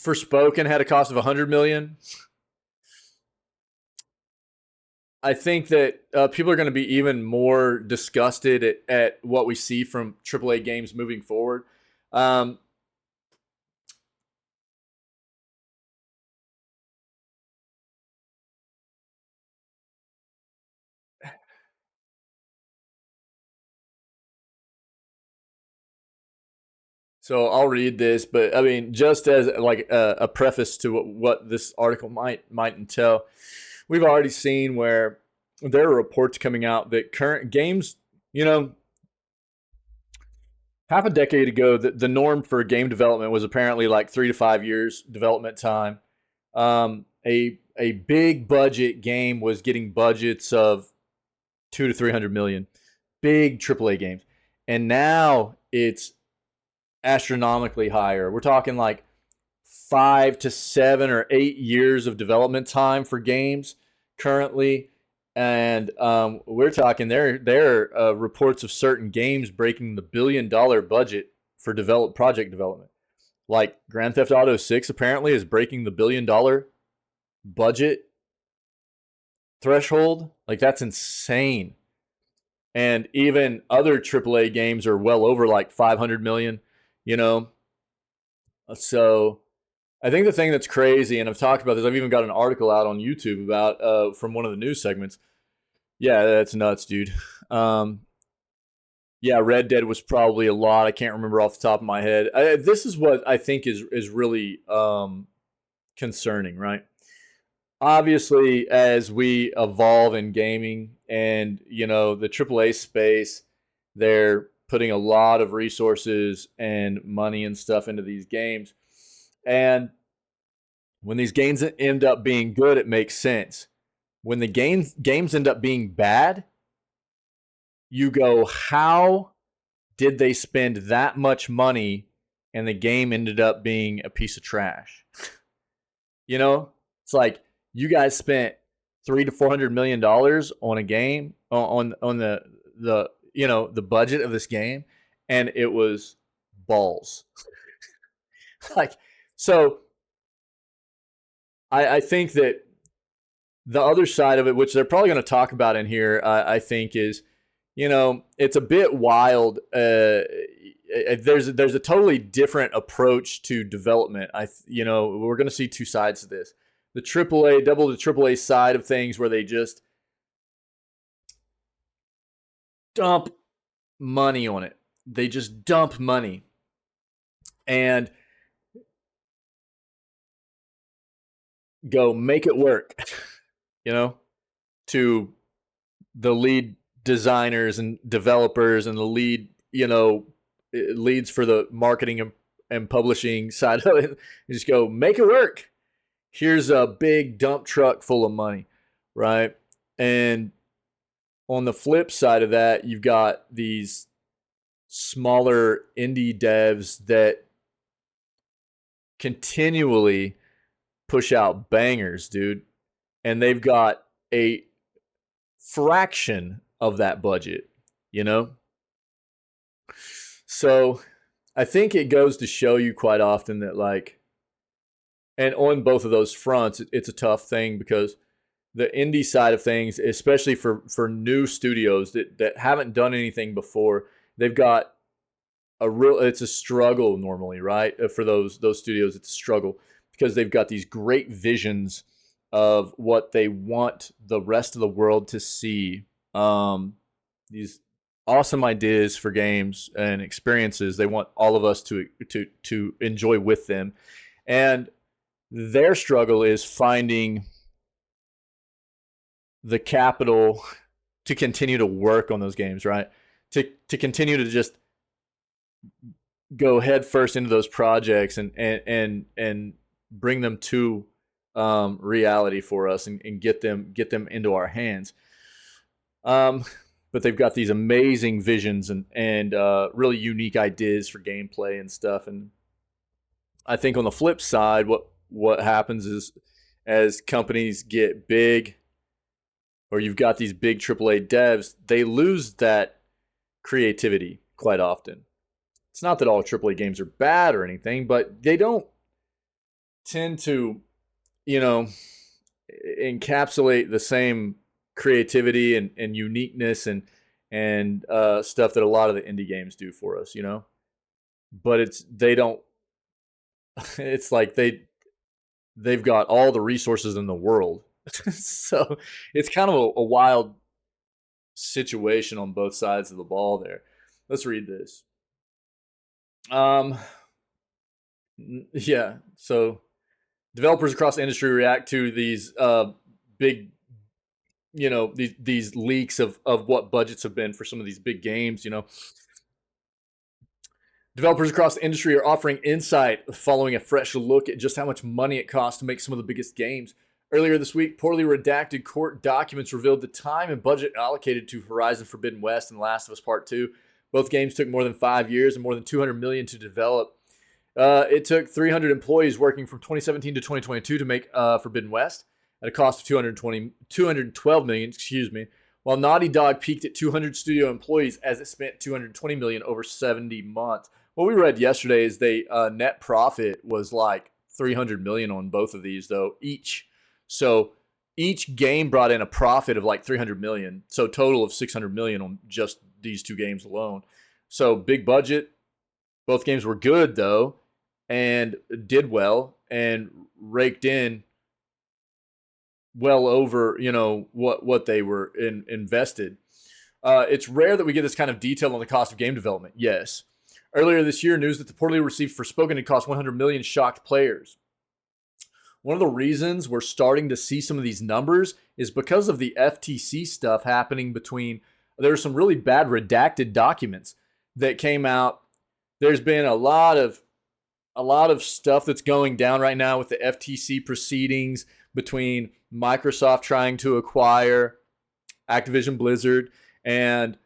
Forspoken had a cost of $100 million. I think that people are going to be even more disgusted at what we see from AAA games moving forward. So I'll read this, but I mean, just as like a preface to what this article might entail, we've already seen where there are reports coming out that current games, you know, half a decade ago, the norm for game development was apparently like 3 to 5 years development time. A big budget game was getting budgets of 200 to 300 million, big AAA games, and now it's astronomically higher. We're talking like 5 to 7 or 8 years of development time for games currently. And we're talking there are reports of certain games breaking the $1 billion budget for project development. Like Grand Theft Auto 6 apparently is breaking the $1 billion budget threshold. Like, that's insane. And even other AAA games are well over like 500 million, you know. So I think the thing that's crazy, and I've talked about this, I've even got an article out on YouTube about from one of the news segments. Yeah, that's nuts, dude. Yeah, Red Dead was probably a lot. I can't remember off the top of my head. This is what I think is really concerning, right? Obviously, as we evolve in gaming and, you know, the AAA space, they're putting a lot of resources and money and stuff into these games. And when these games end up being good, it makes sense. When the games end up being bad, you go, how did they spend that much money and the game ended up being a piece of trash? You know, it's like you guys spent $300 to $400 million on a game, on the you know, the budget of this game, and it was balls. Like, so I think that the other side of it, which they're probably going to talk about in here, I think is, you know, it's a bit wild. There's a totally different approach to development. You know, we're going to see two sides to this. The AAA side of things, where they just dump money on it. They just dump money. And go make it work, you know, to the lead designers and developers and the lead, you know, leads for the marketing and publishing side of it. You just go make it work. Here's a big dump truck full of money, right? And on the flip side of that, you've got these smaller indie devs that continually push out bangers, dude. And they've got a fraction of that budget, you know? So I think it goes to show you quite often that, like, and on both of those fronts, it's a tough thing, because the indie side of things, especially for new studios that haven't done anything before, they've got it's a struggle normally, right? For those studios, it's a struggle, because they've got these great visions of what they want the rest of the world to see. These awesome ideas for games and experiences they want all of us to enjoy with them. And their struggle is finding the capital to continue to work on those games, right? To continue to just go head first into those projects and bring them to reality for us and get them into our hands. But they've got these amazing visions and really unique ideas for gameplay and stuff. And I think on the flip side, what happens is, as companies get big, or you've got these big AAA devs, they lose that creativity quite often. It's not that all AAA games are bad or anything, but they don't tend to, encapsulate the same creativity and uniqueness and stuff that a lot of the indie games do for us, But they don't. It's like they've got all the resources in the world, so it's kind of a wild situation on both sides of the ball there. Let's read this. Yeah. So developers across the industry react to these big, these leaks of what budgets have been for some of these big games. Developers across the industry are offering insight following a fresh look at just how much money it costs to make some of the biggest games. Earlier this week, poorly redacted court documents revealed the time and budget allocated to Horizon Forbidden West and Last of Us Part 2. Both games took more than 5 years and more than $200 million to develop. It took 300 employees working from 2017 to 2022 to make Forbidden West at a cost of $212 million, while Naughty Dog peaked at 200 studio employees as it spent $220 million over 70 months. What we read yesterday is they net profit was like $300 million on both of these, though, each. So each game brought in a profit of like $300 million. So total of $600 million on just these two games alone. So big budget. Both games were good, though, and did well and raked in well over, what they were invested. It's rare that we get this kind of detail on the cost of game development. Yes. Earlier this year, news that the poorly received Forspoken had cost $100 million shocked players. One of the reasons we're starting to see some of these numbers is because of the FTC stuff happening between. There were some really bad redacted documents that came out. There's been a lot of stuff that's going down right now with the FTC proceedings between Microsoft trying to acquire Activision Blizzard, and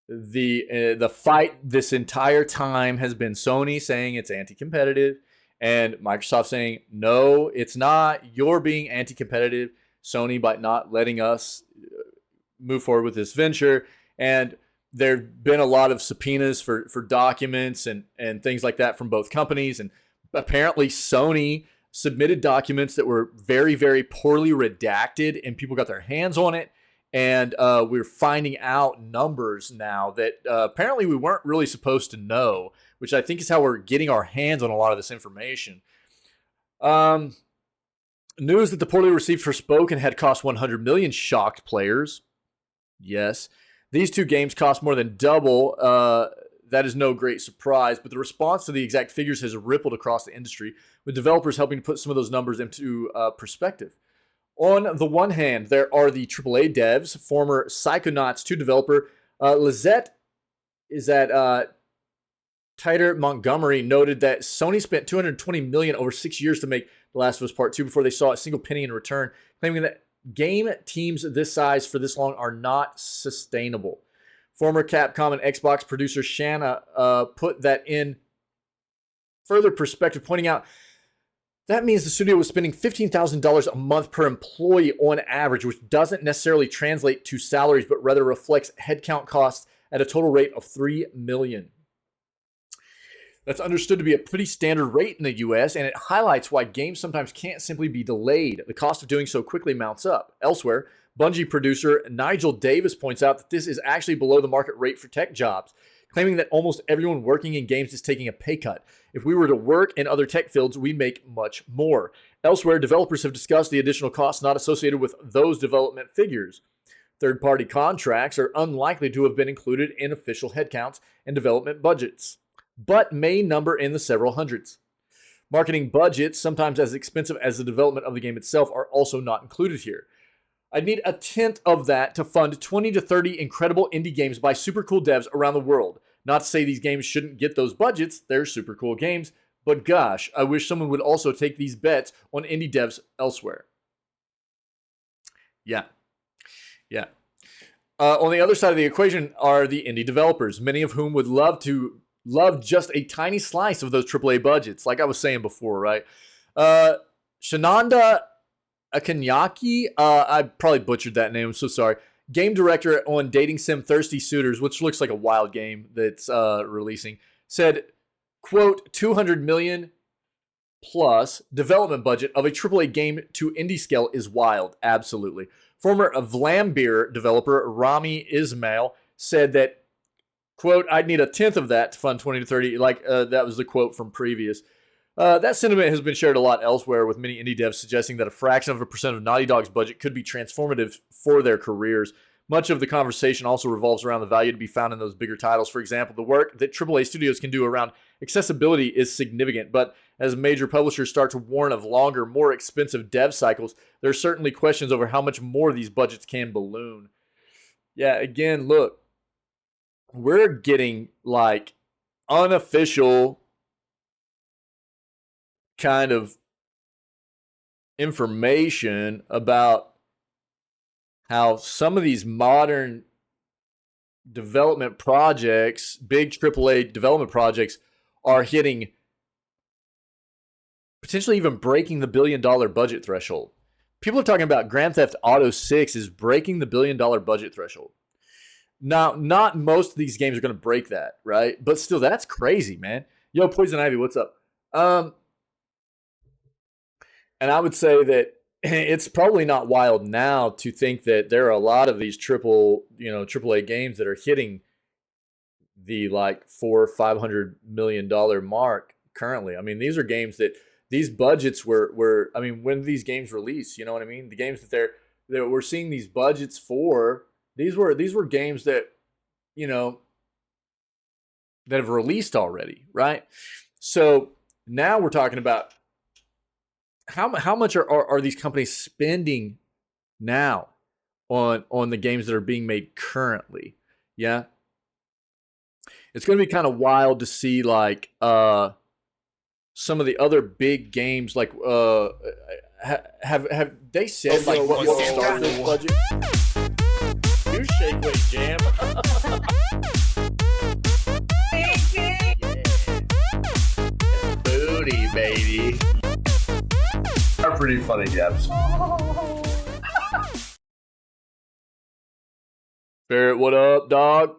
the fight this entire time has been Sony saying it's anti-competitive and Microsoft saying, no, it's not. You're being anti-competitive, Sony, by not letting us move forward with this venture. And there have been a lot of subpoenas for documents and things like that from both companies. And apparently Sony submitted documents that were very, very poorly redacted, and people got their hands on it. And we're finding out numbers now that apparently we weren't really supposed to know, which I think is how we're getting our hands on a lot of this information. News that the poorly received Forspoken had cost $100 million shocked players. Yes. These two games cost more than double. That is no great surprise, but the response to the exact figures has rippled across the industry, with developers helping to put some of those numbers into perspective. On the one hand, there are the AAA devs. Former Psychonauts 2 developer Lizette is at Tyler Montgomery noted that Sony spent $220 million over 6 years to make The Last of Us Part 2 before they saw a single penny in return, claiming that game teams this size for this long are not sustainable. Former Capcom and Xbox producer Shanna put that in further perspective, pointing out that means the studio was spending $15,000 a month per employee on average, which doesn't necessarily translate to salaries, but rather reflects headcount costs at a total rate of $3 million. That's understood to be a pretty standard rate in the US, and it highlights why games sometimes can't simply be delayed. The cost of doing so quickly mounts up. Elsewhere, Bungie producer Nigel Davis points out that this is actually below the market rate for tech jobs, claiming that almost everyone working in games is taking a pay cut. If we were to work in other tech fields, we'd make much more. Elsewhere, developers have discussed the additional costs not associated with those development figures. Third-party contracts are unlikely to have been included in official headcounts and development budgets, but may number in the several hundreds. Marketing budgets, sometimes as expensive as the development of the game itself, are also not included here. I'd need a tenth of that to fund 20 to 30 incredible indie games by super cool devs around the world. Not to say these games shouldn't get those budgets, they're super cool games, but gosh, I wish someone would also take these bets on indie devs elsewhere. Yeah. On the other side of the equation are the indie developers, many of whom would love just a tiny slice of those AAA budgets, like I was saying before, right? Shananda Akanyaki, I probably butchered that name, I'm so sorry. Game director on Dating Sim Thirsty Suitors, which looks like a wild game that's releasing, said, quote, $200 million plus development budget of a AAA game to indie scale is wild. Absolutely. Former Vlambeer developer Rami Ismail said that, quote, I'd need a tenth of that to fund 20 to 30. That was the quote from previous. That sentiment has been shared a lot elsewhere, with many indie devs suggesting that a fraction of a percent of Naughty Dog's budget could be transformative for their careers. Much of the conversation also revolves around the value to be found in those bigger titles. For example, the work that AAA studios can do around accessibility is significant, but as major publishers start to warn of longer, more expensive dev cycles, there are certainly questions over how much more these budgets can balloon. Yeah, again, look, we're getting like unofficial kind of information about how some of these modern development projects, big AAA development projects, are hitting, potentially even breaking the $1 billion budget threshold. People are talking about Grand Theft Auto 6 is breaking the $1 billion budget threshold. Now, not most of these games are going to break that, right? But still, that's crazy, man. Yo, Poison Ivy, what's up? And I would say that it's probably not wild now to think that there are a lot of these AAA games that are hitting the like $400 or $500 million mark currently. I mean, these are games that these budgets were. I mean, when these games release, you know what I mean? The games that we're seeing these budgets for, these were games that, that have released already, right? So now we're talking about how much are these companies spending now on the games that are being made currently? Yeah, it's going to be kind of wild to see like some of the other big games. Like have they said like what Starfield's budget? You shake weight, Jam. Booty, baby. Are pretty funny, Gabs. Barrett, what up, dog?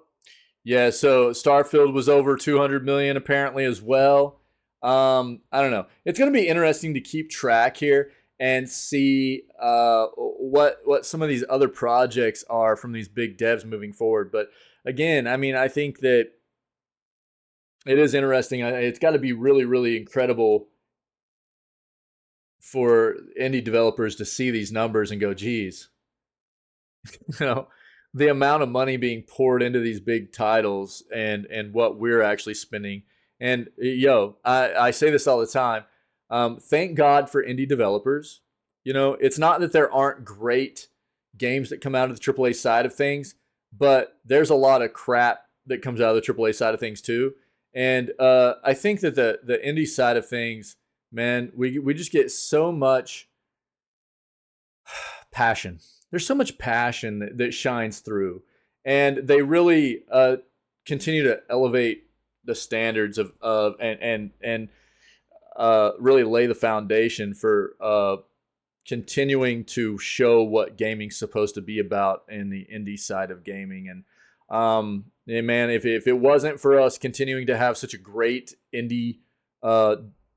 Yeah, so Starfield was over 200 million apparently as well. I don't know. It's going to be interesting to keep track here and see what some of these other projects are from these big devs moving forward. But again, I mean, I think that it is interesting. It's got to be really, really incredible for indie developers to see these numbers and go, geez, the amount of money being poured into these big titles and what we're actually spending. And I say this all the time. Thank God for indie developers. It's not that there aren't great games that come out of the AAA side of things, but there's a lot of crap that comes out of the AAA side of things too. And I think that the indie side of things, man, we just get so much passion. There's so much passion that shines through, and they really continue to elevate the standards of and really lay the foundation for continuing to show what gaming's supposed to be about in the indie side of gaming. And man, if it wasn't for us continuing to have such a great indie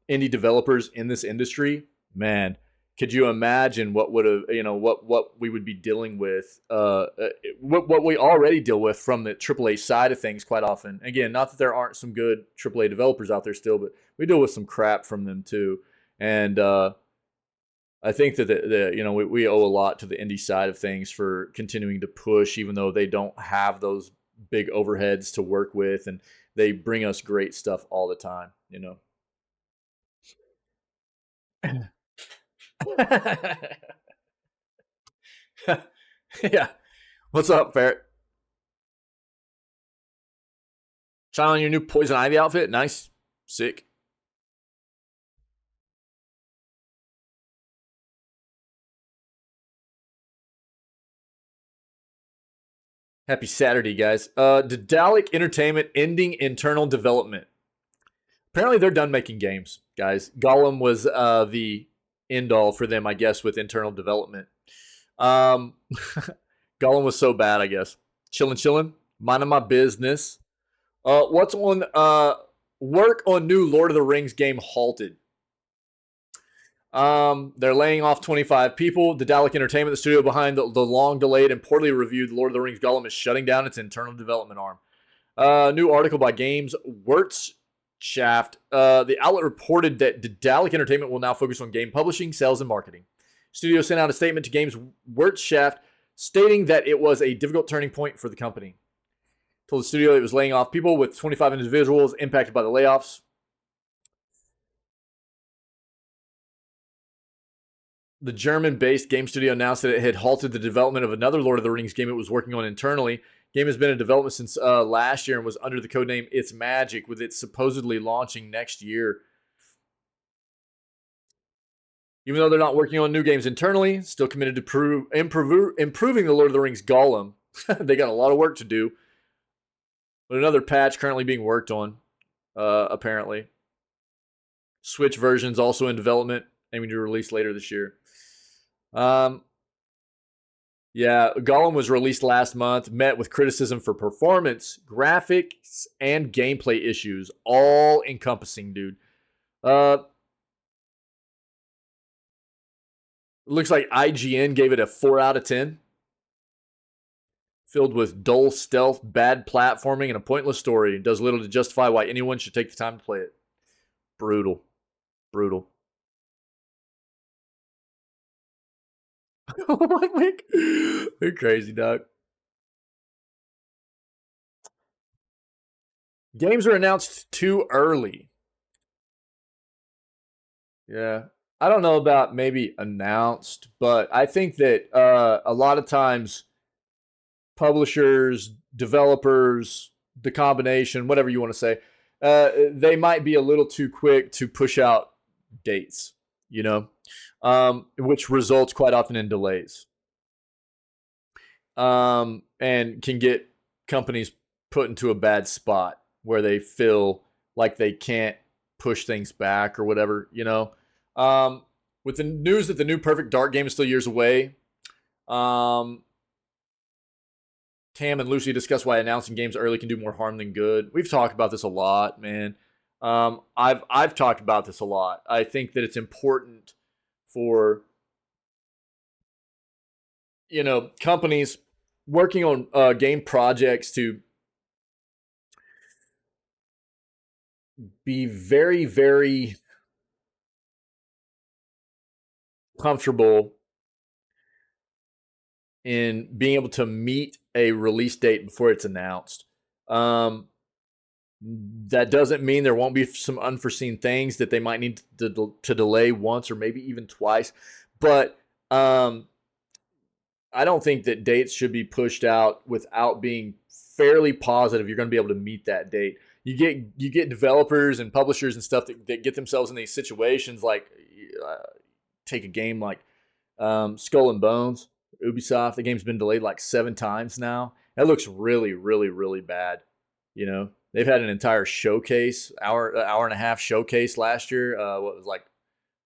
developers in this industry, man, could you imagine what would have, what we would be dealing with, what we already deal with from the AAA side of things quite often. Again, not that there aren't some good AAA developers out there still, but we deal with some crap from them too. And I think that we owe a lot to the indie side of things for continuing to push, even though they don't have those big overheads to work with, and they bring us great stuff all the time, Yeah. What's up, Ferret? Trying on your new Poison Ivy outfit? Nice. Sick. Happy Saturday, guys. Daedalic Entertainment ending internal development. Apparently they're done making games, guys. Gollum was the end-all for them, I guess, with internal development. Gollum was so bad, I guess. Chillin'. Minding my business. What's on... work on new Lord of the Rings game halted. They're laying off 25 people. Daedalic Entertainment, the studio behind the long-delayed and poorly reviewed Lord of the Rings Gollum, is shutting down its internal development arm. New article by Games Wirtschaft. The outlet reported that Daedalic Entertainment will now focus on game publishing, sales, and marketing. Studio sent out a statement to Games Wirtschaft stating that it was a difficult turning point for the company. Told the studio it was laying off people, with 25 individuals impacted by the layoffs. The German-based game studio announced that it had halted the development of another Lord of the Rings game it was working on internally. Game has been in development since last year and was under the codename It's Magic, with it supposedly launching next year. Even though they're not working on new games internally, still committed to improving the Lord of the Rings Gollum. They got a lot of work to do. But another patch currently being worked on, apparently. Switch versions also in development, aiming to release later this year. Yeah, Gollum was released last month, met with criticism for performance, graphics, and gameplay issues, all encompassing, dude. Looks like IGN gave it a 4 out of 10. Filled with dull stealth, bad platforming, and a pointless story. It does little to justify why anyone should take the time to play it. Brutal. Brutal. Oh my God. You're crazy, dog. Games are announced too early. Yeah. I don't know about maybe announced, but I think that a lot of times publishers, developers, the combination, whatever you want to say, they might be a little too quick to push out dates, you know, which results quite often in delays, and can get companies put into a bad spot where they feel like they can't push things back or whatever, you know. With the news that the new Perfect Dark game is still years away, Tam and Lucy discuss why announcing games early can do more harm than good. We've talked about this a lot, man. I've talked about this a lot. I think that it's important for, you know, companies working on game projects to be very, very comfortable in being able to meet a release date before it's announced. That doesn't mean there won't be some unforeseen things that they might need to delay once or maybe even twice. But I don't think that dates should be pushed out without being fairly positive you're going to be able to meet that date. You get developers and publishers and stuff that get themselves in these situations, like take a game like Skull and Bones, Ubisoft. The game's been delayed like 7 times now. That looks really, really, really bad. You know, they've had an entire showcase, hour and a half showcase last year. What was like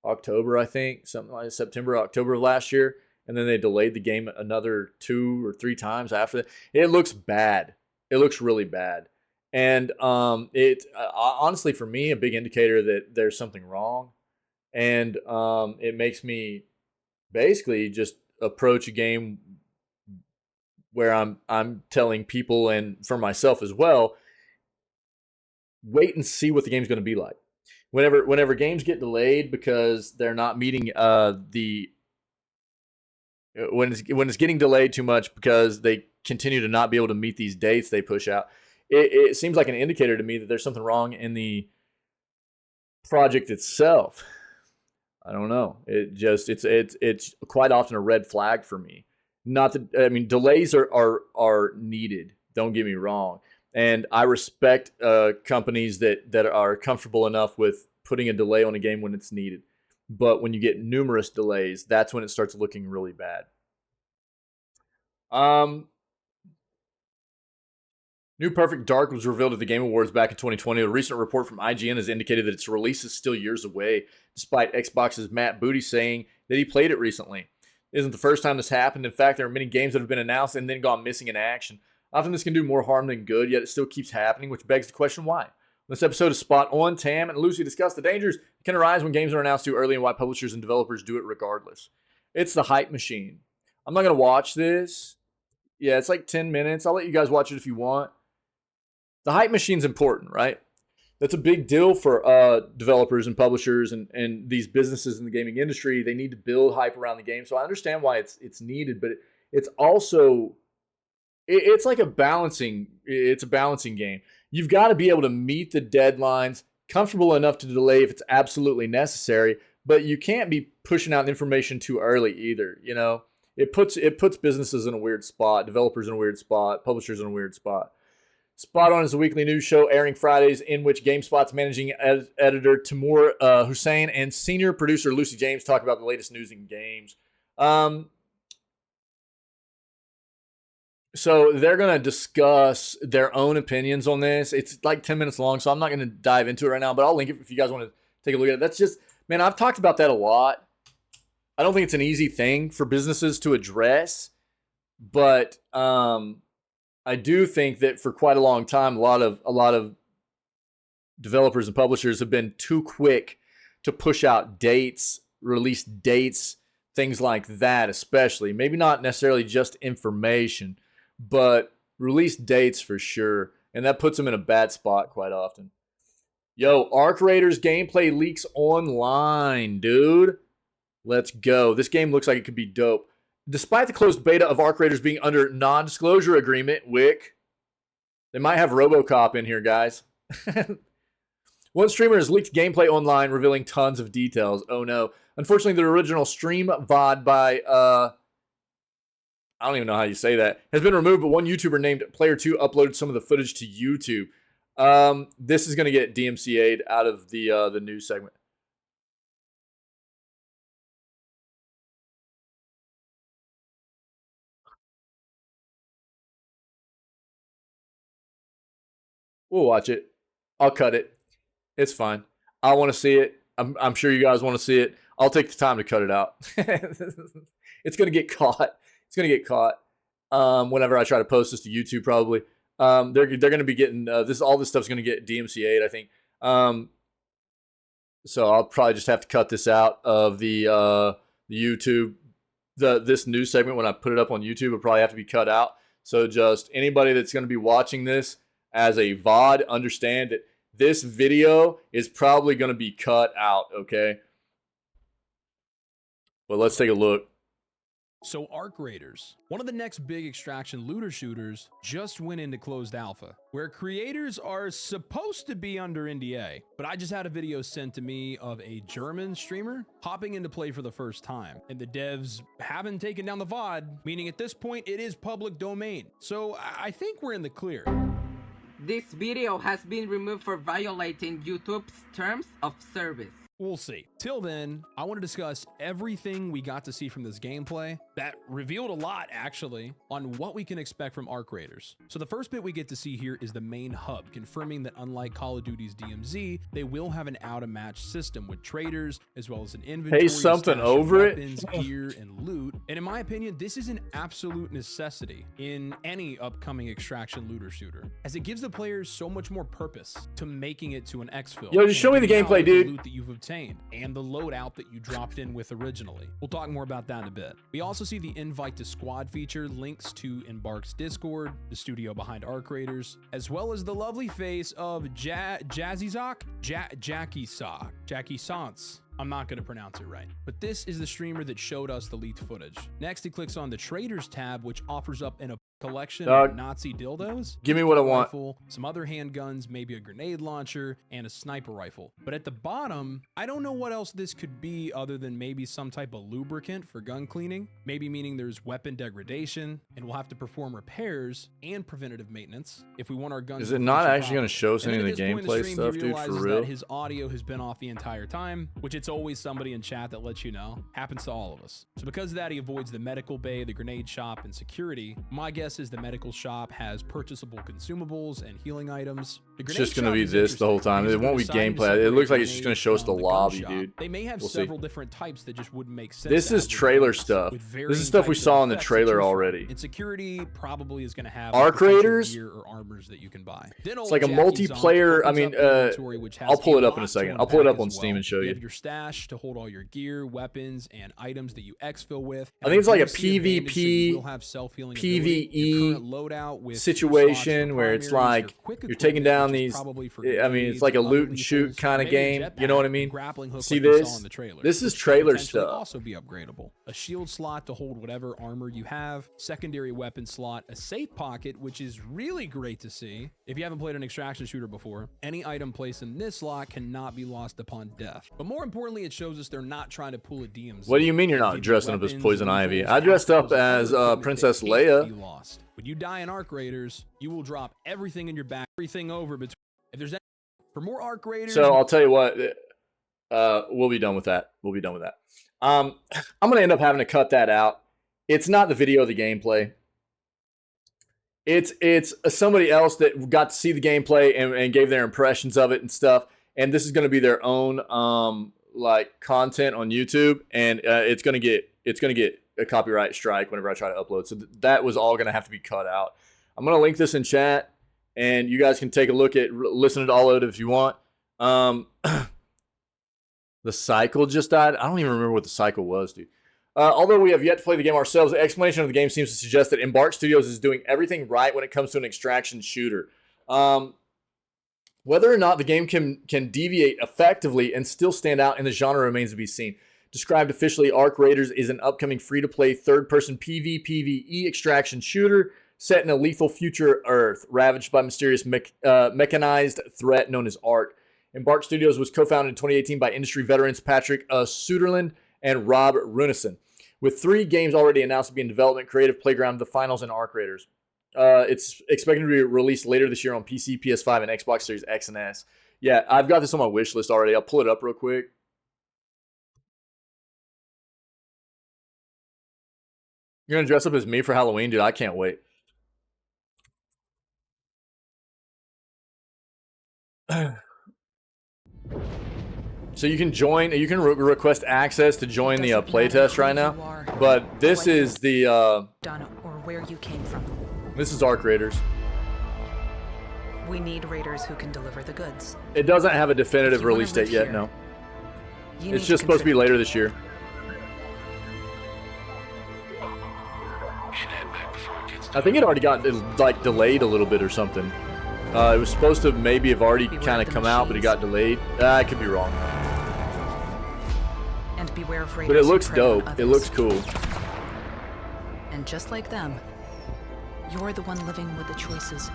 October, I think, something like September, October of last year, and then they delayed the game another 2 or 3 times after that. It looks bad. It looks really bad, and honestly, for me, a big indicator that there's something wrong, and it makes me basically just approach a game where I'm telling people, and for myself as well, wait and see what the game's going to be like. Whenever games get delayed because they're not meeting when it's getting delayed too much because they continue to not be able to meet these dates they push out, it seems like an indicator to me that there's something wrong in the project itself. I don't know. It's quite often a red flag for me. Not that, I mean, delays are needed. Don't get me wrong, and I respect companies that are comfortable enough with putting a delay on a game when it's needed. But when you get numerous delays, that's when it starts looking really bad. New Perfect Dark was revealed at the Game Awards back in 2020. A recent report from IGN has indicated that its release is still years away, despite Xbox's Matt Booty saying that he played it recently. It isn't the first time this happened. In fact, there are many games that have been announced and then gone missing in action. Often this can do more harm than good, yet it still keeps happening, which begs the question why. This episode is spot on. Tam and Lucy discuss the dangers that can arise when games are announced too early and why publishers and developers do it regardless. It's the hype machine. I'm not going to watch this. Yeah, it's like 10 minutes. I'll let you guys watch it if you want. The hype machine's important, right? That's a big deal for developers and publishers and these businesses in the gaming industry. They need to build hype around the game. So I understand why it's needed, but it's also it's like a balancing game. You've got to be able to meet the deadlines, comfortable enough to delay if it's absolutely necessary, but you can't be pushing out information too early either. You know, it puts businesses in a weird spot, developers in a weird spot, publishers in a weird spot. Spot On is a weekly news show airing Fridays in which GameSpot's managing editor Timur Hussein and senior producer Lucy James talk about the latest news in games. So they're going to discuss their own opinions on this. It's like 10 minutes long, so I'm not going to dive into it right now, but I'll link it if you guys want to take a look at it. That's just, man, I've talked about that a lot. I don't think it's an easy thing for businesses to address, but I do think that for quite a long time, a lot of developers and publishers have been too quick to push out dates, release dates, things like that, especially. Maybe not necessarily just information, but release dates for sure. And that puts them in a bad spot quite often. Yo, Arc Raiders gameplay leaks online, dude. Let's go. This game looks like it could be dope. Despite the closed beta of Arc Raiders being under non-disclosure agreement, Wick, they might have RoboCop in here, guys. One streamer has leaked gameplay online, revealing tons of details. Oh no. Unfortunately, the original stream VOD by, I don't even know how you say that, has been removed, but one YouTuber named Player2 uploaded some of the footage to YouTube. This is going to get DMCA'd out of the news segment. We'll watch it. I'll cut it. It's fine. I want to see it. I'm sure you guys want to see it. I'll take the time to cut it out. It's going to get caught. It's going to get caught whenever I try to post this to YouTube probably. They're going to be getting all this stuff's going to get DMCA'd, I think. So I'll probably just have to cut this out of the YouTube. This news segment, when I put it up on YouTube, will probably have to be cut out. So just anybody that's going to be watching this as a VOD, understand that this video is probably going to be cut out, okay? But let's take a look. So Arc Raiders, one of the next big extraction looter shooters, just went into closed alpha, where creators are supposed to be under NDA. But I just had a video sent to me of a German streamer hopping into play for the first time, and the devs haven't taken down the VOD, meaning at this point it is public domain. So I think we're in the clear. This video has been removed for violating YouTube's terms of service. We'll see. Till then, I want to discuss everything we got to see from this gameplay that revealed a lot, actually, on what we can expect from Arc Raiders. So the first bit we get to see here is the main hub, confirming that unlike Call of Duty's DMZ, they will have an out-of-match system with traders, as well as an inventory, hey, something over weapons, gear, and loot. And in my opinion, this is an absolute necessity in any upcoming extraction looter shooter, as it gives the players so much more purpose to making it to an exfil. Yo, just show me the gameplay, dude. Loot that you've obtained and the loadout that you dropped in with originally. We'll talk more about that in a bit. We also see the invite to squad feature, links to Embark's Discord, the studio behind Arc Raiders, as well as the lovely face of Jackie Sance. I'm not going to pronounce it right, but this is the streamer that showed us the leaked footage. Next, he clicks on the Traders tab, which offers up an collection of Nazi dildos. Give me what I want. Rifle, some other handguns, maybe a grenade launcher, and a sniper rifle. But at the bottom, I don't know what else this could be other than maybe some type of lubricant for gun cleaning, maybe meaning there's weapon degradation, and we'll have to perform repairs and preventative maintenance if we want our guns. Is it not actually going to show us any of the gameplay stuff, dude, for real? His audio has been off the entire time, which it's always somebody in chat that lets you know. Happens to all of us. So because of that, he avoids the medical bay, the grenade shop, and security. My guess is the medical shop has purchasable consumables and healing items. It's just going to be this the whole time. It won't be gameplay. It looks like it's just going to show us the lobby, dude. They may have several different types that just wouldn't make sense. This is trailer stuff. This is stuff we saw in the trailer already. And security probably is going to have Arc Raiders. gear or armor armors that you can buy. Then It's like a multiplayer. I mean, I'll pull it up in a second. I'll pull it up on Steam and show you. You have your stash to hold all your gear, weapons, and items that you exfil with. I think it's like a PvP, PvE situation where it's like you're taking down these. I mean, it's like a loot and shoot kind of game. You know what I mean? See this? This is trailer stuff. Also be upgradable. A shield slot to hold whatever armor you have. Secondary weapon slot. A safe pocket, which is really great to see. If you haven't played an extraction shooter before, any item placed in this slot cannot be lost upon death. But more importantly, it shows us they're not trying to pull a DMZ. What do you mean you're not dressing up as Poison Ivy? I dressed up as Princess Leia. When you die in Arc Raiders, you will drop everything in your back, everything over between. If there's any, for more Arc Raiders. So I'll tell you what, we'll be done with that. We'll be done with that. I'm gonna end up having to cut that out. It's not the video of the gameplay. It's somebody else that got to see the gameplay and gave their impressions of it and stuff. And this is going to be their own like content on YouTube, and it's gonna get a copyright strike whenever I try to upload. So that was all gonna have to be cut out. I'm gonna link this in chat, and you guys can take a look at listen to all of it if you want. The cycle just died. I don't even remember what the cycle was, dude. Although we have yet to play the game ourselves, the explanation of the game seems to suggest that Embark Studios is doing everything right when it comes to an extraction shooter. Whether or not the game can deviate effectively and still stand out in the genre remains to be seen. Described officially, Arc Raiders is an upcoming free-to-play third-person PvPvE extraction shooter set in a lethal future Earth, ravaged by mysterious mechanized threat known as Arc. Embark Studios was co-founded in 2018 by industry veterans Patrick Suderland and Rob Runison. With 3 games already announced to be in development, Creative Playground, The Finals, and Arc Raiders. It's expected to be released later this year on PC, PS5, and Xbox Series X and S. Yeah, I've got this on my wish list already. I'll pull it up real quick. You're going to dress up as me for Halloween? Dude, I can't wait. So you can join, you can request access to join the playtest right now, but this is the done or where you came from. This is Arc Raiders. We need raiders who can deliver the goods. It doesn't have a definitive release date yet, no. It's just supposed to be later this year. I think it already got like delayed a little bit or something. It was supposed to maybe have already kind of come out, but it got delayed. I could be wrong. And beware of raiders. But it looks dope. It looks cool. And just like them, you're the one living with the choices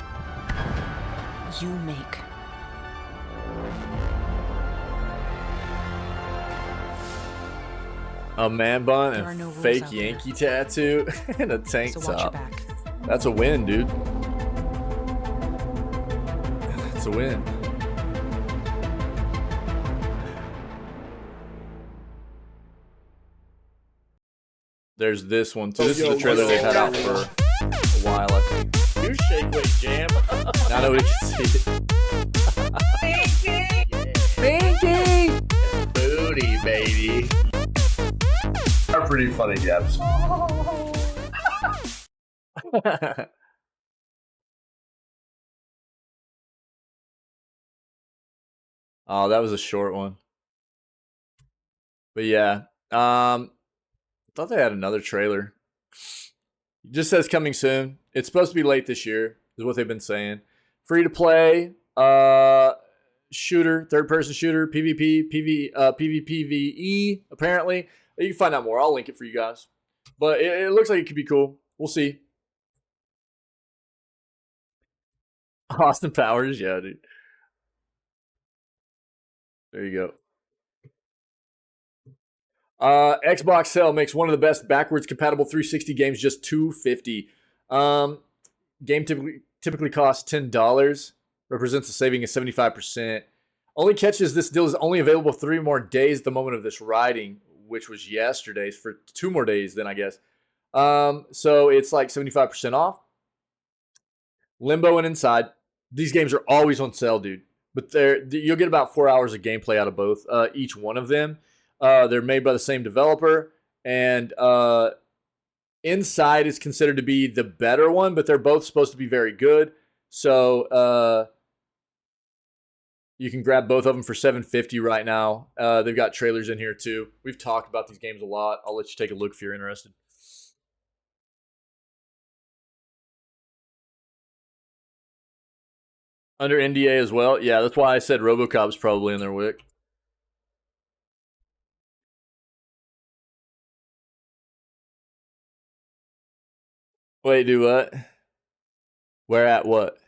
you make. A man bun and fake Yankee tattoo and a tank top. That's a win, dude. That's a win. There's this one too. This is the trailer they've had out for a while, I think. You shake weight jam. Now nobody can see it. Pinky! Booty, baby. Are pretty funny, Gaps. Oh, that was a short one. But yeah, thought they had another trailer. It just says coming soon. It's supposed to be late this year, is what they've been saying. Free to play, shooter, third-person shooter, PvP, PvPvE, apparently. You can find out more. I'll link it for you guys. But it looks like it could be cool. We'll see. Austin Powers, yeah, dude. There you go. Xbox sale makes one of the best backwards compatible 360 games just $250. Game typically costs $10. Represents a saving of 75%. Only catch is this deal is only available 3 more days at the moment of this writing, which was yesterday's, for 2 more days then, I guess. So it's like 75% off. Limbo and Inside. These games are always on sale, dude. But you'll get about 4 hours of gameplay out of both, each one of them. They're made by the same developer. And Inside is considered to be the better one, but they're both supposed to be very good. So you can grab both of them for $7.50 right now. They've got trailers in here too. We've talked about these games a lot. I'll let you take a look if you're interested. Under NDA as well. Yeah, that's why I said RoboCop's probably in their wick. Wait, do what? Where at what?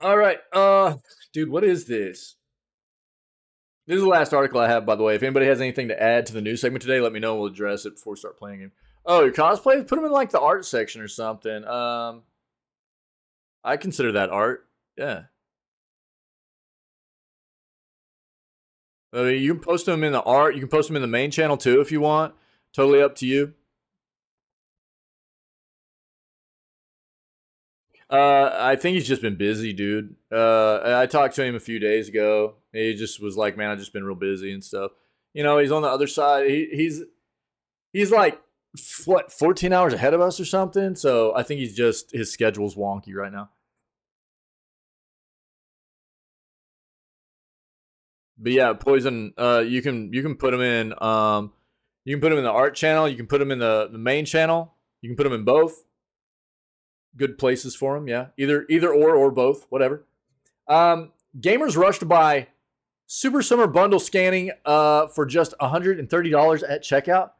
All right. Dude, what is this? This is the last article I have, by the way. If anybody has anything to add to the news segment today, let me know. We'll address it before we start playing it. Oh, your cosplays? Put them in like the art section or something. I consider that art. Yeah. I mean, you can post them in the art. You can post them in the main channel too if you want. Totally up to you. I think he's just been busy, dude. I talked to him a few days ago. He just was like, man, I've just been real busy and stuff. You know, he's on the other side. He's like, what, 14 hours ahead of us or something? So I think his schedule's wonky right now. But yeah, Poison, you can put him in you can put him in the art channel, you can put him in the main channel, you can put him in both. Good places for him, yeah. Either or both, whatever. Gamers rushed to buy Super Summer Bundle scanning for just $130 at checkout.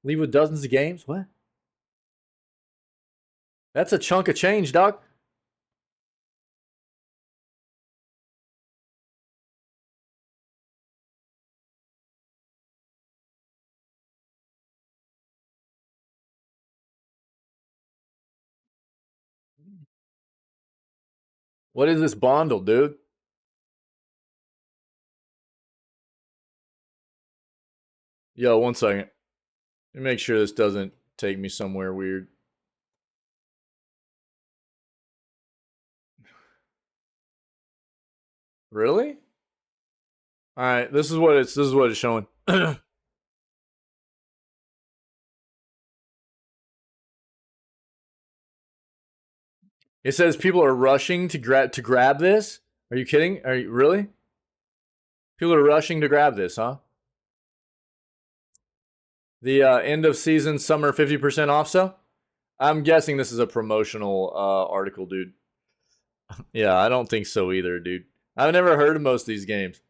Leave with dozens of games. What? That's a chunk of change, dog. What is this bundle, dude? Yo, one second. Let me make sure this doesn't take me somewhere weird. Really? All right, this is what it's showing. It says people are rushing to grab this. Are you kidding? Are you really? People are rushing to grab this, huh? The end of season summer 50% off sale. I'm guessing this is a promotional article, dude. Yeah, I don't think so either, dude. I've never heard of most of these games.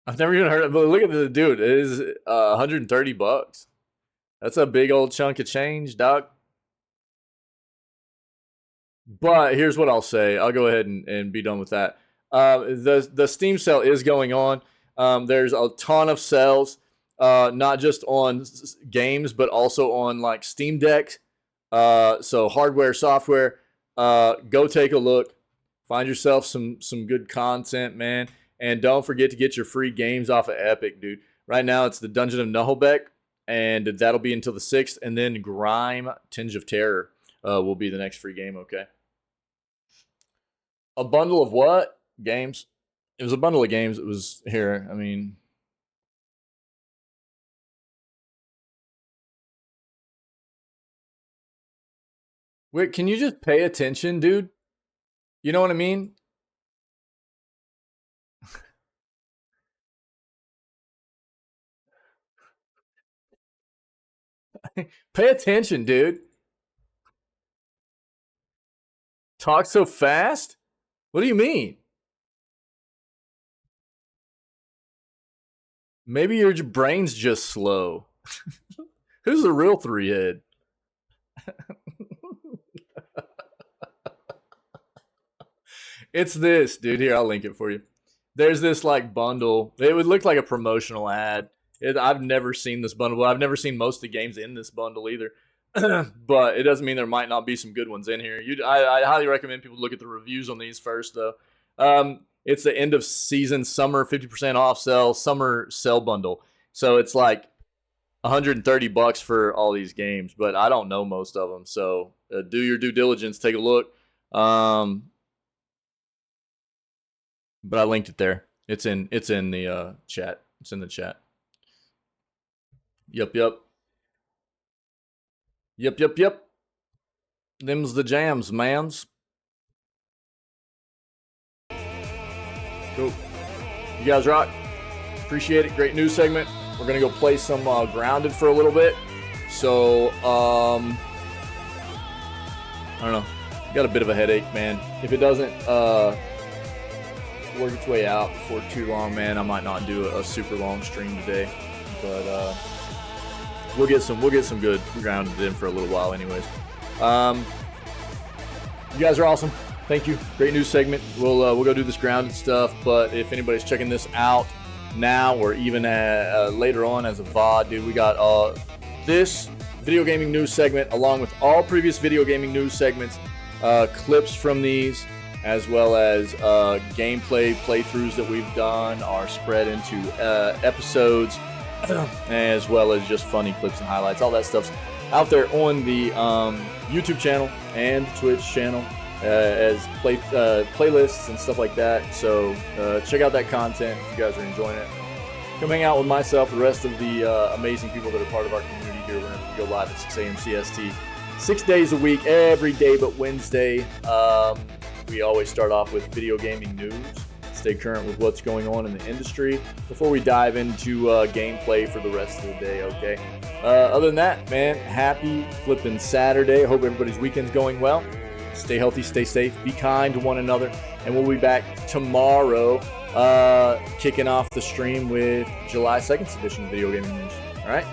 I've never even heard of, but look at the dude. It is $130. That's a big old chunk of change, doc. But here's what I'll say. I'll go ahead and be done with that. The Steam sale is going on. There's a ton of sales, not just on games, but also on like Steam Deck. So hardware, software. Go take a look. Find yourself some good content, man. And don't forget to get your free games off of Epic, dude. Right now it's the Dungeon of Nullbeck, and that'll be until the 6th. And then Grime, Tinge of Terror will be the next free game, okay? A bundle of what? Games? It was a bundle of games. It was here. I mean... Wait, can you just pay attention, dude? You know what I mean? Pay attention, dude. Talk so fast? What do you mean? Maybe your brain's just slow. Who's the real 3-head? It's this, dude. Here, I'll link it for you. There's this like bundle. It would look like a promotional ad. I've never seen this bundle. I've never seen most of the games in this bundle either. But it doesn't mean there might not be some good ones in here. I highly recommend people look at the reviews on these first, though. It's the end of season summer 50% off summer sale bundle. So it's like $130 for all these games, but I don't know most of them. So do your due diligence. Take a look. But I linked it there. It's in the chat. It's in the chat. Yep. Them's the jams, mans. Cool. You guys rock. Appreciate it. Great news segment. We're gonna go play some Grounded for a little bit. So I don't know. Got a bit of a headache, man. If it doesn't work its way out before too long, man, I might not do a super long stream today. But we'll get some good Grounded in for a little while, anyways. You guys are awesome. Thank you. Great news segment. We'll go do this Grounded stuff. But if anybody's checking this out now or even later on as a VOD, dude, we got this video gaming news segment along with all previous video gaming news segments, clips from these, as well as gameplay playthroughs that we've done are spread into episodes, as well as just funny clips and highlights. All that stuff's out there on the YouTube channel and Twitch channel as playlists and stuff like that. So check out that content if you guys are enjoying it. Come hang out with myself, the rest of the amazing people that are part of our community here whenever we go live at 6 a.m. CST. 6 days a week, every day but Wednesday. We always start off with video gaming news, stay current with what's going on in the industry before we dive into gameplay for the rest of the day, okay? Other than that, man, happy flipping Saturday. Hope everybody's weekend's going well. Stay healthy, stay safe, be kind to one another, and we'll be back tomorrow kicking off the stream with July 2nd's edition of Video Gaming News. All right?